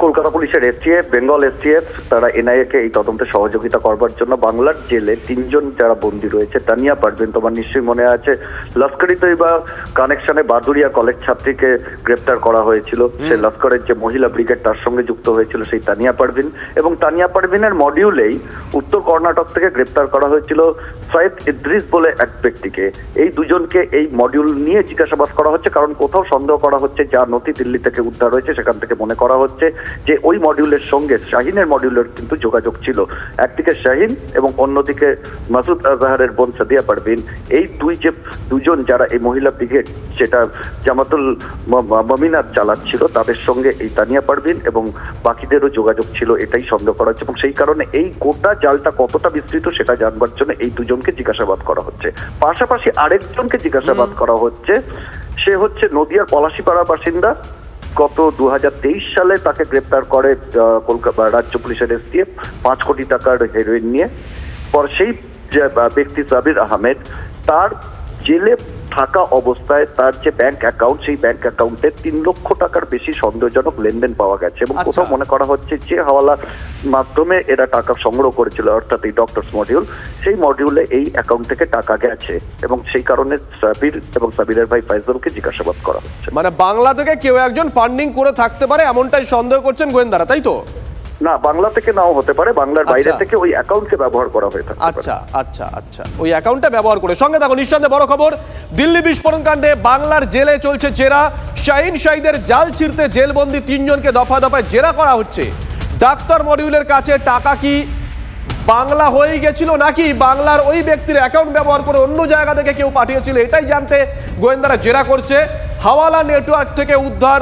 কলকাতা পুলিশের এসটিএফ, বেঙ্গল এসটিএফ, তারা এনআইএ কে এই তদন্তে সহযোগিতা করবার জন্য বাংলার জেলে 3 জন যারা বন্দী রয়েছে। তানিয়া পারভিন, তোমার নিশ্চয়ই মনে আছে, লস্করি তৈবা কানেকশনে বাদুরিয়া কলেজ ছাত্রীকে গ্রেপ্তার করা হয়েছিল। সে লস্করের যে মহিলা ব্রিগেড তার সঙ্গে যুক্ত হয়েছিল সেই তানিয়া পারভিন, এবং তানিয়া পারভিনের মডিউলেই উত্তর কর্ণাটক থেকে গ্রেপ্তার করা হয়েছিল সৈয়দ ইদ্রিস বলে এক ব্যক্তিকে। এই দুজনকে এই মডিউল নিয়ে জিজ্ঞাসাবাদ করা হচ্ছে, কারণ কোথাও সন্দেহ করা হচ্ছে যা নথি দিল্লি থেকে উদ্ধার হয়েছে সেখান থেকে মনে করা হচ্ছে যে ওই মডিউলের সঙ্গে শাহিনের মডিউলের কিন্তু যোগাযোগ ছিল। একদিকে শাহিন এবং অন্যদিকে মাসুদ আজহারের বোন সাদিয়া পারভিন, এই দুজন যারা এই মহিলা ব্রিগেড সেটা জামাতুল মমিনাত চালাচ্ছিল, তাদের সঙ্গে এই তানিয়া পারভিন এবং বাকিদেরও যোগাযোগ ছিল, এটাই সন্দেহ করা হচ্ছে। এবং সেই কারণে এই গোটা জালটা কতটা বিস্তৃত সেটা জানবার জন্য এই দুজনকে জিজ্ঞাসাবাদ করা হচ্ছে। পাশাপাশি আরেকজনকে জিজ্ঞাসাবাদ করা হচ্ছে, সে হচ্ছে নদিয়ার পলাশিপাড়া বাসিন্দা। গত 2023 সালে তাকে গ্রেপ্তার করে কলকাতা রাজ্য পুলিশের এসটিএফ 5 কোটি টাকার হেরোইন নিয়ে। পর সেই যে ব্যক্তি সাবির আহমেদ, তার জেলে থাকা অবস্থায় তার যে ব্যাংক অ্যাকাউন্ট, সেই ব্যাংক অ্যাকাউন্টে 3 লক্ষ টাকার বেশি সন্দেহজনক লেনদেন পাওয়া গেছে, এবং কোথাও মনে করা হচ্ছে যে হাওয়ালার মাধ্যমে এরা টাকা সংগ্রহ করেছিল, অর্থাৎ এই ডক্টরস মডিউল, সেই মডিউলে এই অ্যাকাউন্ট থেকে টাকা গেছে, এবং সেই কারণে সাবির এবং সাবিরের ভাই ফাইজলকে জিজ্ঞাসাবাদ করা হচ্ছে। মানে বাংলা থেকে কেউ একজন ফান্ডিং করে থাকতে পারে এমনটাই সন্দেহ করছেন গোয়েন্দারা, তাই তো? না, বাংলা থেকে নাও হতে পারে, বাংলার বাইরে থেকে ওই অ্যাকাউন্টকে ব্যবহার করা হয়ে থাকে। আচ্ছা, ওই অ্যাকাউন্টটা ব্যবহার করে। সঙ্গে দেখো, নিঃসন্দেহে বড় খবর। দিল্লি বিস্ফোরণ কাণ্ডে বাংলার জেলে চলছে জেরা। শাহিদের জাল ছিঁড়তে জেলবন্দি 3 জনকে দফা দফায় জেরা করা হচ্ছে। ডাক্তার মডিউলের কাছে টাকা কি বাংলা হয়ে গেছিল, নাকি বাংলার ওই ব্যক্তির অ্যাকাউন্ট ব্যবহার করে অন্য জায়গা থেকে কেউ পাঠিয়েছিল, এটাই জানতে গোয়েন্দারা জেরা করছে। হাওয়ালা নেটওয়ার্ক থেকে উদ্ধার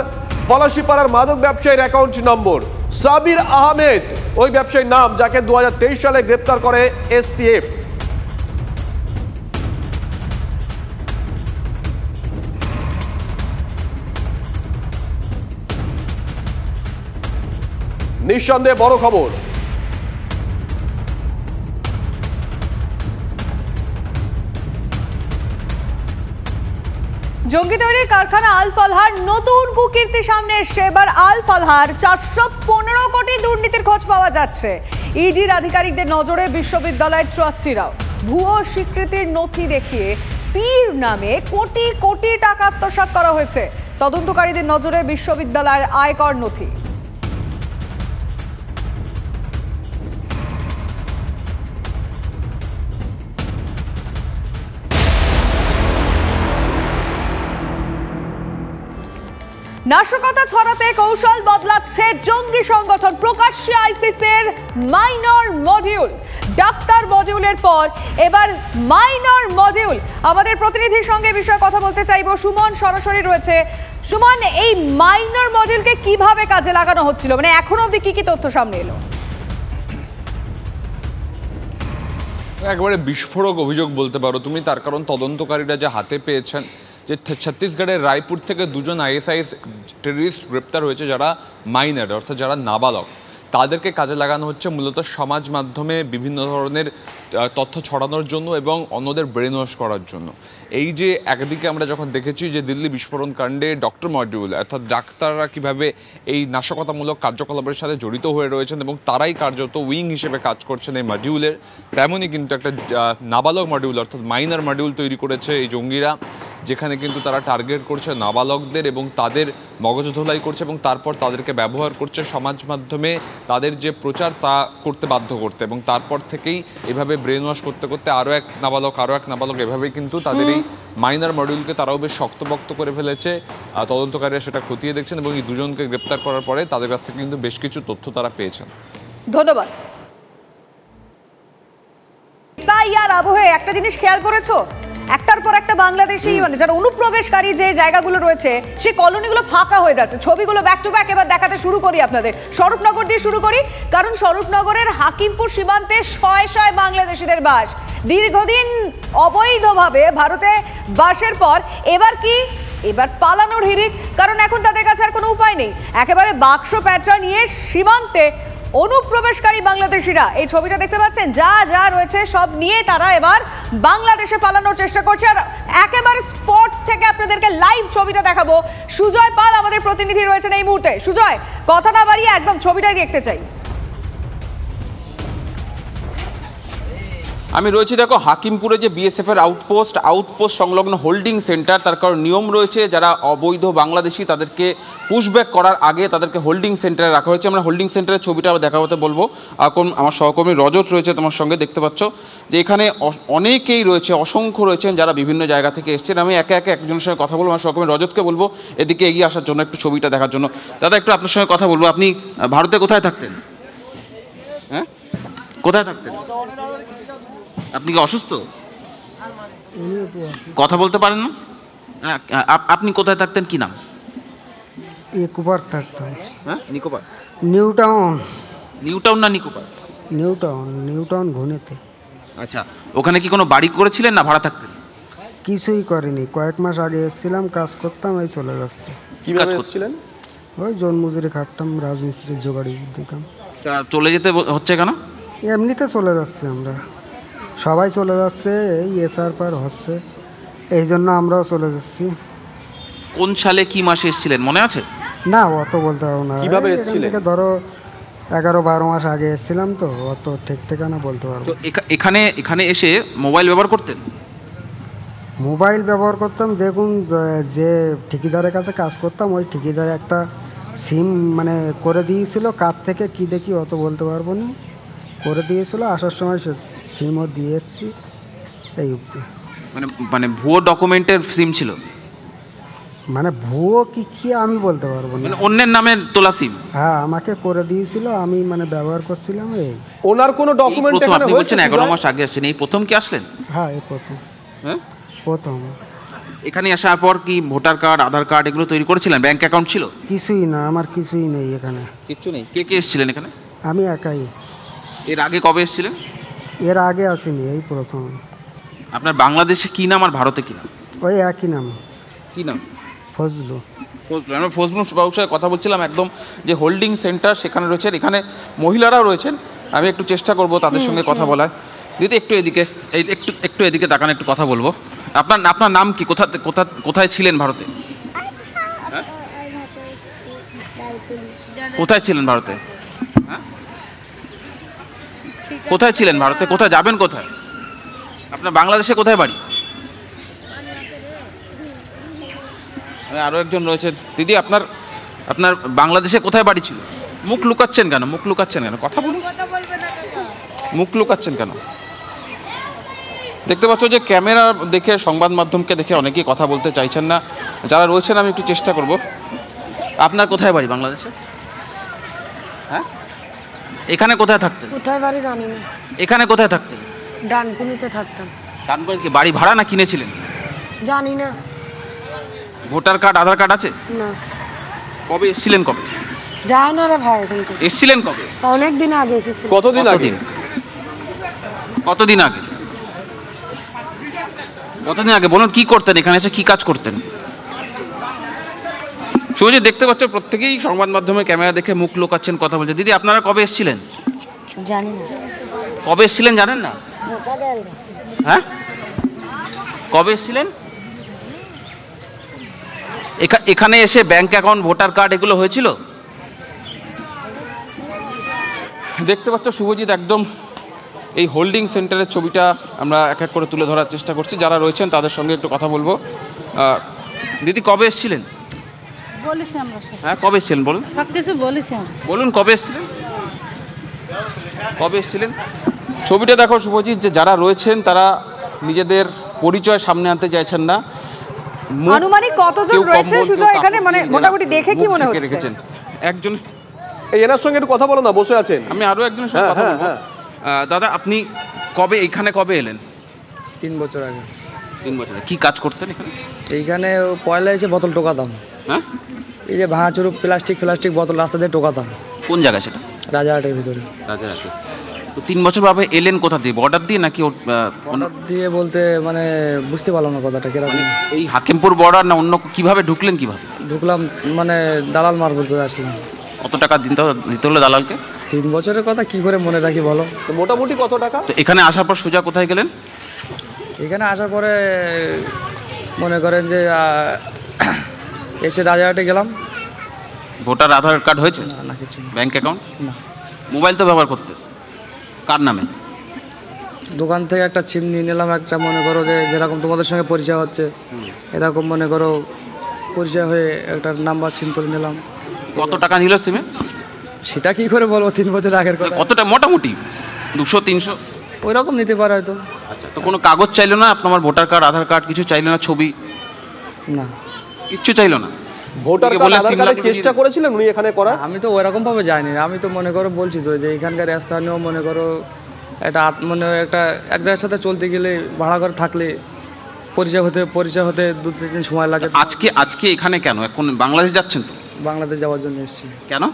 পলাশিপাড়ার মাদক ব্যবসায়ীর অ্যাকাউন্ট নম্বর। সাবির আহমেদ ওই ব্যবসায়ীর নাম, যাকে 2023 সালে গ্রেপ্তার করে এসটিএফ। নিঃসন্দেহে বড় খবর। জঙ্গি তৈরির কারখানা আল ফালহার নতুন কুকীর্তি সামনে এসছে। এবার আল ফালহার 415 কোটি দুর্নীতির খোঁজ পাওয়া যাচ্ছে। ইডির আধিকারিকদের নজরে বিশ্ববিদ্যালয়ের ট্রাস্টিরাও। ভুয়ো স্বীকৃতির নথি দেখিয়ে ফির নামে কোটি কোটি টাকা আত্মসাৎ করা হয়েছে। তদন্তকারীদের নজরে বিশ্ববিদ্যালয়ের আয়কর নথি। নাশকতা ছড়াতে কৌশল বদলাচ্ছে জঙ্গি সংগঠন। প্রকাশ্যে আইসিসের মাইনর মডিউল, ডাক্তার মডিউলের পর এবার মাইনর মডিউল। আমাদের প্রতিনিধির সঙ্গে বিষয়ে কথা বলতে চাইবো, সুমন সরাসরি রয়েছে। সুমন, এই মাইনর মডিউলকে কিভাবে কাজে লাগানো হচ্ছিল, মানে এখনো অবধি কি কি তথ্য সামনে এলো? একেবারে বিস্ফোরক অভিযোগ বলতে পারো তুমি, তার কারণ তদন্তকারীরা যে হাতে পেয়েছেন যে ছত্তিশগড়ের রায়পুর থেকে দুজন আইএসআই টেররিস্ট গ্রেপ্তার হয়েছে যারা মাইনর অর্থাৎ যারা নাবালক, তাদেরকে কাজে লাগানো হচ্ছে মূলত সমাজ মাধ্যমে বিভিন্ন ধরনের তথ্য ছড়ানোর জন্য এবং অন্যদের ব্রেন ওয়াশ করার জন্য। এই যে একদিকে আমরা যখন দেখেছি যে দিল্লি বিস্ফোরণ কাণ্ডে ডক্টর মডিউল অর্থাৎ ডাক্তাররা কীভাবে এই নাশকতামূলক কার্যকলাপের সাথে জড়িত হয়ে রয়েছেন এবং তারাই কার্যত উইং হিসেবে কাজ করছেন এই মডিউলের, তেমনই কিন্তু একটা নাবালক মডিউল অর্থাৎ মাইনর মডিউল তৈরি করেছে এই জঙ্গিরা, যেখানে কিন্তু তারা টার্গেট করছে নাবালকদের এবং তাদের মগজ ধোলাই করছে এবং তারপর তাদেরকে ব্যবহার করছে সমাজ মাধ্যমে তাদের যে প্রচার তা করতে বাধ্য করতে, এবং তারপর থেকেই এভাবে ব্রেন ওয়াশ করতে করতে আরও এক নাবালক এভাবেই কিন্তু তাদের এই মাইনর মডিউলকে তারাও বেশ শক্তপোক্ত করে ফেলেছে। তদন্তকারীরা সেটা খতিয়ে দেখছেন এবং এই দুজনকে গ্রেপ্তার করার পরে তাদের কাছ থেকে কিন্তু বেশ কিছু তথ্য তারা পেয়েছেন। ধন্যবাদ। এসআইআর আবহে একটা জিনিস খেয়াল করেছো, একটার পর একটা বাংলাদেশি মানে যারা অনুপ্রবেশকারী যে জায়গাগুলো রয়েছে সেই কলোনিগুলো ফাঁকা হয়ে যাচ্ছে। ছবিগুলো ব্যাক টু ব্যাক এবার দেখাতে শুরু করি আপনাদের। স্বরূপনগর দিয়ে শুরু করি, কারণ স্বরূপনগরের হাকিমপুর সীমান্তে শয়ে শয়ে বাংলাদেশিদের বাস। দীর্ঘদিন অবৈধভাবে ভারতে বাসের পর এবার পালানোর হিড়িক, কারণ এখন তাদের কাছে আর কোনো উপায় নেই। একেবারে বাক্স প্যাঁচা নিয়ে সীমান্তে অনুপ্রবেশকারী বাংলাদেশিরা, এই ছবিটা দেখতে পাচ্ছেন, যা যা রয়েছে সব নিয়ে তারা এবার বাংলাদেশে পালানোর চেষ্টা করছে। আর একেবারে স্পট থেকে আপনাদেরকে লাইভ ছবিটা দেখাবো। সুজয় পাল আমাদের প্রতিনিধি রয়েছেন এই মুহূর্তে। সুজয়, কথা না বাড়িয়ে একদম ছবিটাই দেখতে চাই। আমি রয়েছি দেখো হাকিমপুরে যে বিএসএফের আউটপোস্ট সংলগ্ন হোল্ডিং সেন্টার, তার কারণ নিয়ম রয়েছে যারা অবৈধ বাংলাদেশি তাদেরকে পুশব্যাক করার আগে তাদেরকে হোল্ডিং সেন্টারে রাখা হয়েছে। আমরা হোল্ডিং সেন্টারের ছবিটা দেখাতে বলবো। এখন আমার সহকর্মী রজত রয়েছে তোমার সঙ্গে, দেখতে পাচ্ছ যে এখানে অনেকেই রয়েছে, অসংখ্য রয়েছেন যারা বিভিন্ন জায়গা থেকে এসছেন। আমি একে একে একজনের সঙ্গে কথা বলবো। আমার সহকর্মী রজতকে বলবো এদিকে এগিয়ে আসার জন্য, একটু ছবিটা দেখার জন্য। দাদা, একটু আপনার সঙ্গে কথা বলবো। আপনি ভারতে কোথায় থাকতেন? হ্যাঁ, কোথায় থাকতেন? আপনি কি অসুস্থ? কথা বলতে পারেন না? আপনি কোথায় থাকতেন, কি নাম? নিকোপার থাকতাম। হ্যাঁ, নিকোপার? নিউটাউন না নিকোপার? নিউটাউন ঘুনেতে। আচ্ছা, ওখানে কি কোনো বাড়ি করেছিলেন না ভাড়া থাকতেন? কিছুই করিনি, কয়েক মাস আগে এসেছিলাম, কাজ করতাম, এই চলে যাচ্ছে। কি কাজ করছিলেন? ওই জন্মজুরি খাটতাম, রাজমিস্ত্রির জোগাড়ি দিতাম। চলে যেতে হচ্ছে কেন? এমনিতে চলে যাচ্ছে, আমরা সবাই চলে যাচ্ছে, এই এসআর পার হচ্ছে, এই জন্য আমরাও চলে যাচ্ছি। কোন সালে কি মাসে এসেছিলেন মনে আছে? না, অত বলতে পারবো না। কিভাবে এসেছিলেন? ধরো 11-12 মাস আগে এসেছিলাম, তো অত ঠিক ঠিকানা বলতে পারবো। তো এখানে এসে মোবাইল ব্যবহার করতেন? মোবাইল ব্যবহার করতাম। দেখুন, যে ঠিকাদারের কাছে কাজ করতাম, ওই ঠিকাদারে একটা সিম মানে করে দিয়েছিল, কার থেকে কি দেখি অত বলতে পারবো না, করে দিয়েছিল। আসার সময় সিমও দিয়ে এসছি, এই অবধি। মানে ভুয়ো ডকুমেন্টের সিম ছিল? মানে ভুয়ো কি আমি বলতে পারবো না, অন্যের নামে তোলা সিম। হ্যাঁ, আমাকে করে দিয়েছিল, আমি মানে ব্যবহার করছিলাম। এই ওনার কোনো ডকুমেন্ট এখানে আপনি বলছেন 11 মাস আগে আসছেন, এই প্রথম কি আসলেন? হ্যাঁ, এই প্রথম। হ্যাঁ, প্রথম। এখানে আসার পর কি ভোটার কার্ড, আধার কার্ড এগুলো তৈরি করেছিলেন? ব্যাংক অ্যাকাউন্ট ছিল? কিছুই না, আমার কিছুই নেই এখানে। কিচ্ছু নেই? কে কে এসেছিলেন এখানে? আমি একাই। এর আগে কবে এসেছিলেন? এর আগে আসিনি, এই প্রথম। আপনার বাংলাদেশে কি নাম আর ভারতে কি নাম? ওই একই নাম। কি নাম? ফজলু। আমরা ফজলু বাবুর সাথে কথা বলছিলাম, একদম যে হোল্ডিং সেন্টার সেখানে রয়েছেন। এখানে মহিলারাও রয়েছেন, আমি একটু চেষ্টা করব তাদের সঙ্গে কথা বলার। দিদি একটু এদিকে তাকান, একটু কথা বলবো। আপনার নাম কি? কোথায় ছিলেন ভারতে? কোথায় ছিলেন ভারতে? কোথায় ছিলেন ভারতে? কোথায় যাবেন? কোথায় আপনার বাংলাদেশে কোথায় বাড়ি? আরো একজন রয়েছেন। দিদি, আপনার বাংলাদেশে কোথায় বাড়ি ছিল? মুখ লুকাচ্ছেন কেন? কথা বলুন। মুখ লুকাচ্ছেন কেন? দেখতে পাচ্ছ যে ক্যামেরা দেখে, সংবাদ মাধ্যমকে দেখে অনেকেই কথা বলতে চাইছেন না। যারা রয়েছেন আমি একটু চেষ্টা করব। আপনার কোথায় বাড়ি বাংলাদেশে? হ্যাঁ, এখানে কোথায় থাকতেন? কোথায় বাড়ি জানি না। এখানে কোথায় থাকতেন? ডানকুনিতে থাকতাম। ডানকুনি কি বাড়ি ভাড়া না কিনেছিলেন? জানি না। ভোটার কার্ড আধার কার্ড আছে? না। কবে এসেছিলেন? কবে যায় না রে ভাই এখানকে। এসেছিলেন কবে? অনেক দিন আগে এসেছি। কতদিন আগে? কতদিন আগে? কতদিন আগে বলুন, কি করতেন এখানে এসে, কি কাজ করতেন? শুভজিৎ, দেখতে পাচ্ছ প্রত্যেকেই সংবাদ মাধ্যমে ক্যামেরা দেখে মুখ লোকাচ্ছেন, কথা বলছে। দিদি, আপনারা কবে এসেছিলেন? জানি না। কবে এসেছিলেন জানেন না? হ্যাঁ, কবে এসেছিলেন? এখানে এসে ব্যাংক অ্যাকাউন্ট, ভোটার কার্ড এগুলো হয়েছিল? দেখতে পাচ্ছ শুভজিৎ, একদম এই হোল্ডিং সেন্টারের ছবিটা আমরা এক এক করে তুলে ধরার চেষ্টা করছি। যারা রয়েছেন তাদের সঙ্গে একটু কথা বলবো। দিদি, কবে এসেছিলেন? বলেছি আমরা সব। হ্যাঁ, কবে এসেছিলেন বলুন? সব কিছু বলেছি। বলুন কবে এসেছিলেন? কবে এসেছিলেন? ছবিটা দেখো শুভজিৎ, যে যারা রয়েছেন তারা নিজেদের পরিচয় সামনে আনতে চাইছেন না। আনুমানিক কতজন রয়েছে সুজয় এখানে, মানে মোটামুটি দেখে কি মনে হচ্ছে? রেখেছেন একজন। এই এনার সঙ্গে একটু কথা বলো না, বসে আছেন। আমি আরো একজনের সঙ্গে কথা বলবো। দাদা, আপনি কবে এইখানে কবে এলেন? 3 বছর আগে। 3 বছর। কি কাজ করতেন এখানে? এইখানে পয়লা এসে বোতল টোকাতাম। হ্যাঁ, এই যে ভাঙাচুরু প্লাস্টিক বোতল রাস্তা দিয়ে টোকাতাম। কোন জায়গায় সেটা? রাজারহাটের ভিতরে। রাজারহাটে। তো 3 বছর ভাবে এলেন কোথা দিয়ে? বর্ডার দিয়ে নাকি? বর্ডার দিয়ে বলতে মানে বুঝতে পারলাম না কথাটা কিরকম। এই হাকিমপুর বর্ডার না অন্য? কিভাবে ঢুকলেন? কিভাবে ঢুকলাম মানে দালাল মারফত আসলাম। কত টাকা দিতে হলো দালালকে? 3 বছরের কথা কি করে মনে রাখি বলো? তো মোটামুটি কত টাকা? তো এখানে আসার পর সোজা কোথায় গেলেন? এখানে আসার পরে মনে করেন যে এসে রাজারহাটে গেলাম। ভোটার আধার কার্ড হয়েছে? না, কিছু না। Bank account? না। মোবাইল তো ব্যবহার করতে? কার নামে? দোকান থেকে একটা সিম নিয়ে নিলাম, একটা মনে করো যে যেরকম তোমাদের সঙ্গে পরিচয় হচ্ছে এরকম মনে করো পরিচয় হয়ে একটা নাম্বার সিম তুলে নিলাম। কত টাকা নিল সিমে? সেটা কি করে বলবো, 3 বছর আগের কথা। কতটা মোটামুটি? 200-300 ওই রকম নিতে পারে হয়তো। আচ্ছা, তো কোনো কাগজ চাইলো না আপনার? ভোটার কার্ড, আধার কার্ড কিছু চাইলো না? ছবি? না, কিচ্ছু চাইলো না। ভোটার কার্ড, আধার কার্ডের চেষ্টা করেছিলেন উনি এখানে করার? আমি তো ওইরকম ভাবে যাইনি। আমি তো মনে করো বলছি তো যে এখানকার স্থানীয় মনে করো একটা মানে একটা এক জায়গার সাথে চলতে গেলে ভাড়া করে থাকলে পরিচয় হতে 2-3 দিন সময় লাগে। আজকে এখানে কেন? এখন বাংলাদেশ যাচ্ছেন তো? বাংলাদেশ যাওয়ার জন্য এসেছি। কেন?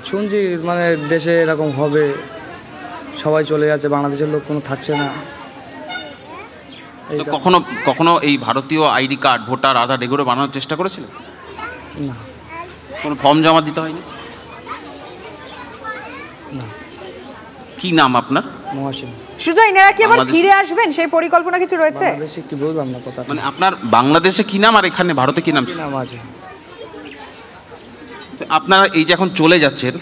শুনছি মানে দেশে এরকম হবে, সবাই চলে যাচ্ছে, বাংলাদেশের লোক কোনো থাকছে না। তো কখনো এই ভারতীয় আইডি কার্ড, ভোটার, আধার এগুলো বানানোর চেষ্টা করেছিলেন? না। কোনো ফর্ম জমা দিতে হয়নি? না। কি নাম আপনার? মহাসিন। সুজয়, এনারা কি আবার ফিরে আসবেন সেই পরিকল্পনা কিছু রয়েছে? বাংলাদেশে কি বললাম না কথা। মানে আপনার বাংলাদেশে কি নাম আর এখানে ভারতে কি নাম? নাম আছে। আপনারা এই যে এখন চলে যাচ্ছেন,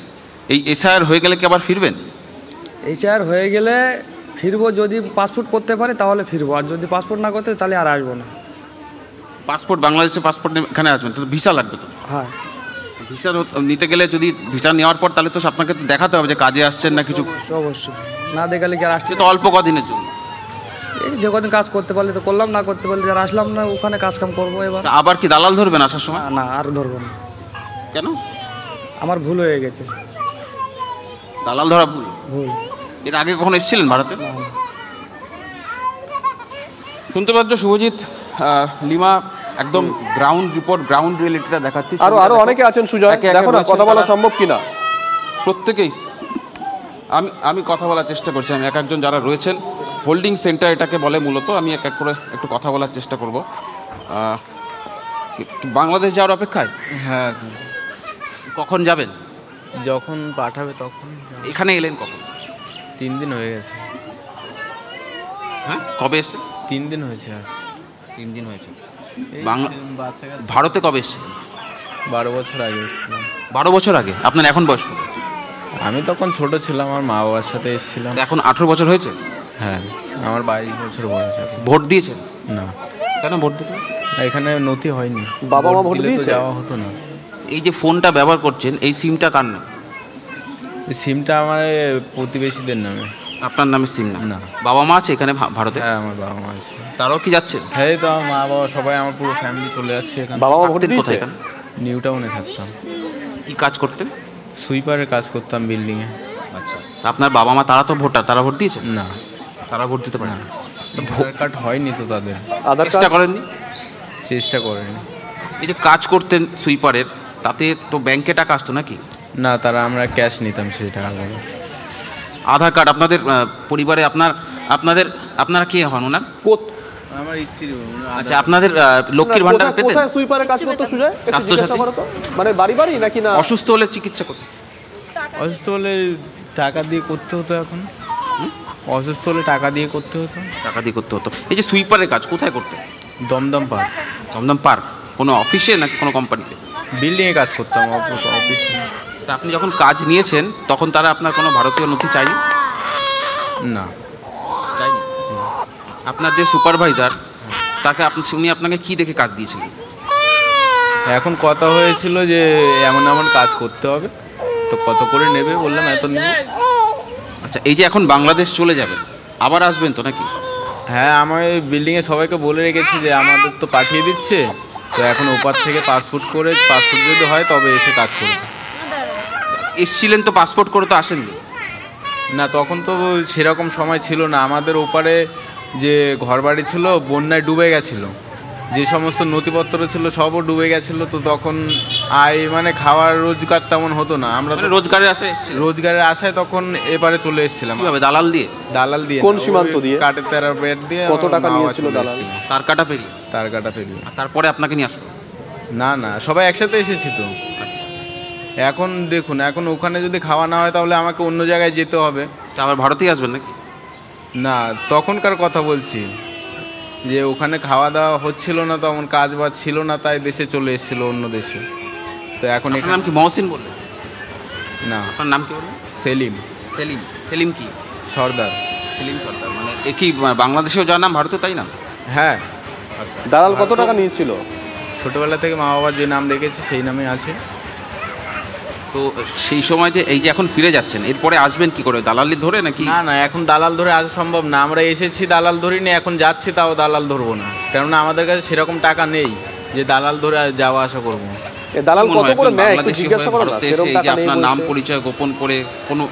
এই এসআইআর হয়ে গেলে কি আবার ফিরবেন? এসআইআর হয়ে গেলে ফিরবো, যদি পাসপোর্ট করতে পারে তাহলে ফিরবো, আর যদি পাসপোর্ট না করতে তাহলে আর আসবো না। পাসপোর্ট, বাংলাদেশে পাসপোর্ট এখানে আসবেন তো ভিসা লাগবে তো? হ্যাঁ। ভিসা নিতে গেলে যদি ভিসা নেওয়ার পর তাহলে তো আপনাকে তো দেখাতে হবে যে কাজে আসছেন না কিছু। অবশ্যই, না দেখালে কি আর আসছে? তো অল্প কদিনের জন্য এই যে কদিন কাজ করতে পারলে তো করলাম, না করতে পারলে যারা আসলাম না ওখানে কাজ কাম করবো। এবার আবার কি দালাল ধরবেন আসার সময়? না, আর ধরবো না। কেন? আমার ভুল হয়ে গেছে। দালাল ধরা ভুল? ভুল। এর আগে কখন এসেছিলেন ভারতে? শুনতে পাচ্ছ শুভজিৎ, লিমা একদম গ্রাউন্ড রিপোর্ট, গ্রাউন্ড রিয়েলিটিটা দেখাচ্ছি। আরো অনেকে আছেন সুজয়, দেখো না কথা বলা সম্ভব কিনা। প্রত্যেকেই আমি কথা বলার চেষ্টা করছি। আমি এক একজন যারা রয়েছেন, হোল্ডিং সেন্টার এটাকে বলে মূলত। আমি এক এক করে একটু কথা বলার চেষ্টা করব। বাংলাদেশ যাওয়ার অপেক্ষায়? হ্যাঁ। কখন যাবেন? যখন পাঠাবে তখন। এখানে এলেন কখন? 3 দিন হয়ে গেছে। হ্যাঁ, কবে এসেছেন? 3 দিন হয়েছে। আর 3 দিন হয়েছে। ভারতে কবে এসেছেন? 12 বছর আগে এসেছিলাম। 12 বছর আগে? আপনার এখন বয়স? আমি তখন ছোট ছিলাম, আমার মা বাবার সাথে এসেছিলাম। এখন 18 বছর হয়েছে? হ্যাঁ, আমার 22 বছর বয়স। ভোট দিয়েছেন? না। কেন ভোট দিতে? এখানে নথি হয়নি। বাবা মা ভোট দিয়েছে? যাওয়া হতো না। এই যে ফোনটা ব্যবহার করছেন, এই সিমটা কার নাম? এই সিমটা আমার প্রতিবেশীদের নামে। আপনার নামে সিম না? বাবা মা আছে এখানে ভারতে? হ্যাঁ, আমার বাবা মা আছে। তারাও কি যাচ্ছে? হ্যাঁ, তো আমার মা বাবা সবাই, আমার পুরো ফ্যামিলি চলে যাচ্ছে এখানে। বাবা মা ভোট দিয়েছে? নিউ টাউনে থাকতাম। কি কাজ করতেন? সুইপারের কাজ করতাম বিল্ডিংয়ে। আচ্ছা, আপনার বাবা মা তারা তো ভোটার, তারা ভোট দিয়েছে? না, তারা ভোট দিতে পারে না। ভোটার কার্ড হয়নি তো তাদের। চেষ্টা করেননি? চেষ্টা করেনি। এই যে কাজ করতেন সুইপারের, তাতে তো ব্যাংকে টাকা আসতো নাকি? না, তারা আমরা ক্যাশ নিতাম সেই টাকাগুলো। আধার কার্ড আপনাদের পরিবারে আপনারা কে হন ওনার? আমার স্ত্রী। আচ্ছা, আপনাদের লক্ষ্মীর ভান্ডার পেতেন? কোথায় সুইপারে কাজ করতে সুজয়? মানে বাড়ি বাড়ি নাকি না? অসুস্থ হলে চিকিৎসা করতে? অসুস্থ হলে টাকা দিয়ে করতে হতো। এখন অসুস্থ হলে টাকা দিয়ে করতে হতো। টাকা দিয়ে করতে হতো। এই যে সুইপারের কাজ কোথায় করতেন? দমদম পার্ক। দমদম পার্ক কোনো অফিসে নাকি কোনো কোম্পানিতে? বিল্ডিংয়ে কাজ করতাম, অফিসে। তা আপনি যখন কাজ নিয়েছেন তখন তারা আপনার কোনো ভারতীয় নথি চায়নি? না, চায়নি। আপনার যে সুপারভাইজার উনি আপনাকে কি দেখে কাজ দিয়েছিলেন? এখন কথা হয়েছিল যে এমন এমন কাজ করতে হবে, তো কত করে নেবে বললাম এত নেবে। আচ্ছা, এই যে এখন বাংলাদেশ চলে যাবেন, আবার আসবেন তো নাকি? হ্যাঁ, আমার বিল্ডিংয়ে সবাইকে বলে রেখেছি যে আমাদের তো পাঠিয়ে দিচ্ছে, তো এখন ওপার থেকে পাসপোর্ট যদি হয় তবে এসে কাজ করবে। এসছিলেন তো, পাসপোর্ট করে তো আসেননি? না, তখন তো সেরকম সময় ছিল না। আমাদের ওপারে যে ঘরবাড়ি ছিল বন্যায় ডুবে গেছিলো, যে সমস্ত নথিপত্র ছিল সবও ডুবে গেছিলো। তো তখন মানে খাওয়ার রোজগার তেমন হতো না। আমরা রোজগারের আশায় তখন এপারে চলে এসেছিলাম। দালাল দিয়ে? কোন সীমান্ত দিয়ে? কাঠের তেরা বেড দিয়ে। কত টাকা নিয়েছিল দালাল? তার কাটা পেরিয়ে? তারপরে আপনাকে নিয়ে আসলো? না, সবাই একসাথে এসেছি তো। এখন দেখুন, এখন ওখানে যদি খাওয়া না হয় তাহলে আমাকে অন্য জায়গায় যেতে হবে। আবার ভারতেই আসবেন নাকি? না, তখনকার কথা বলছি, যে ওখানে খাওয়া দাওয়া হচ্ছিল না, তখন কাজ বাজ ছিল না, তাই দেশে চলে এসেছিল, অন্য দেশে। তো এখন আপনার নাম কি? মহসিন বললেন? না, আপনার নাম কি বললেন? সেলিম। সেলিম কি? সর্দার। সেলিম সর্দার। মানে কি বাংলাদেশেও যার নাম ভারতে তাই না? হ্যাঁ। আচ্ছা, দালাল কত টাকা নিয়েছিল? ছোটবেলা থেকে মা বাবা যে নাম রেখেছে সেই নামে আছে। তো সেই সময় যে এই যে এখন ফিরে যাচ্ছেন, এরপরে আসবেন কি করে? দালালি ধরে নাকি? না, এখন দালাল ধরে আসা সম্ভব না। আমরা এসেছি দালাল ধরিনি, এখন যাচ্ছি তাও দালাল ধরবো না, কেননা আমাদের কাছে সেরকম টাকা নেই যে দালাল ধরে যাওয়া আসা করবো। দালাল কত করে নেয় একটু জিজ্ঞাসা করো না। সেরকম টাকা নেই, আপনার নাম পরিচয় গোপন করে কোনো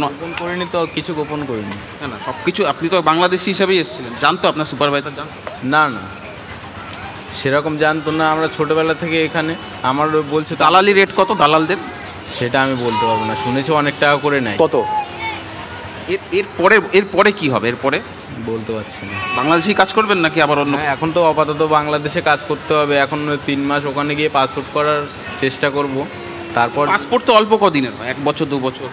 গোপন করিনি তো, কিছু গোপন করিনি। না, সবকিছু আপনি তো বাংলাদেশি হিসাবেই এসেছিলেন। জানতো আপনার সুপারভাইজার? না, সেরকম জানতো না। আমরা ছোটবেলা থেকে এখানে। আমার বলছে দালালি রেট কত দালালদের? সেটা আমি বলতে পারবো না, শুনেছি অনেক টাকা করে নেয়। কত? এরপরে কি হবে? এরপরে বলতে পারছি না। বাংলাদেশি কাজ করবেন নাকি আবার অন্য? এখন তো আপাতত বাংলাদেশে কাজ করতে হবে। এখন 3 মাস ওখানে গিয়ে পাসপোর্ট করার চেষ্টা করব। তারপর পাসপোর্ট তো অল্প কদিনের, 1 বছর 2 বছর।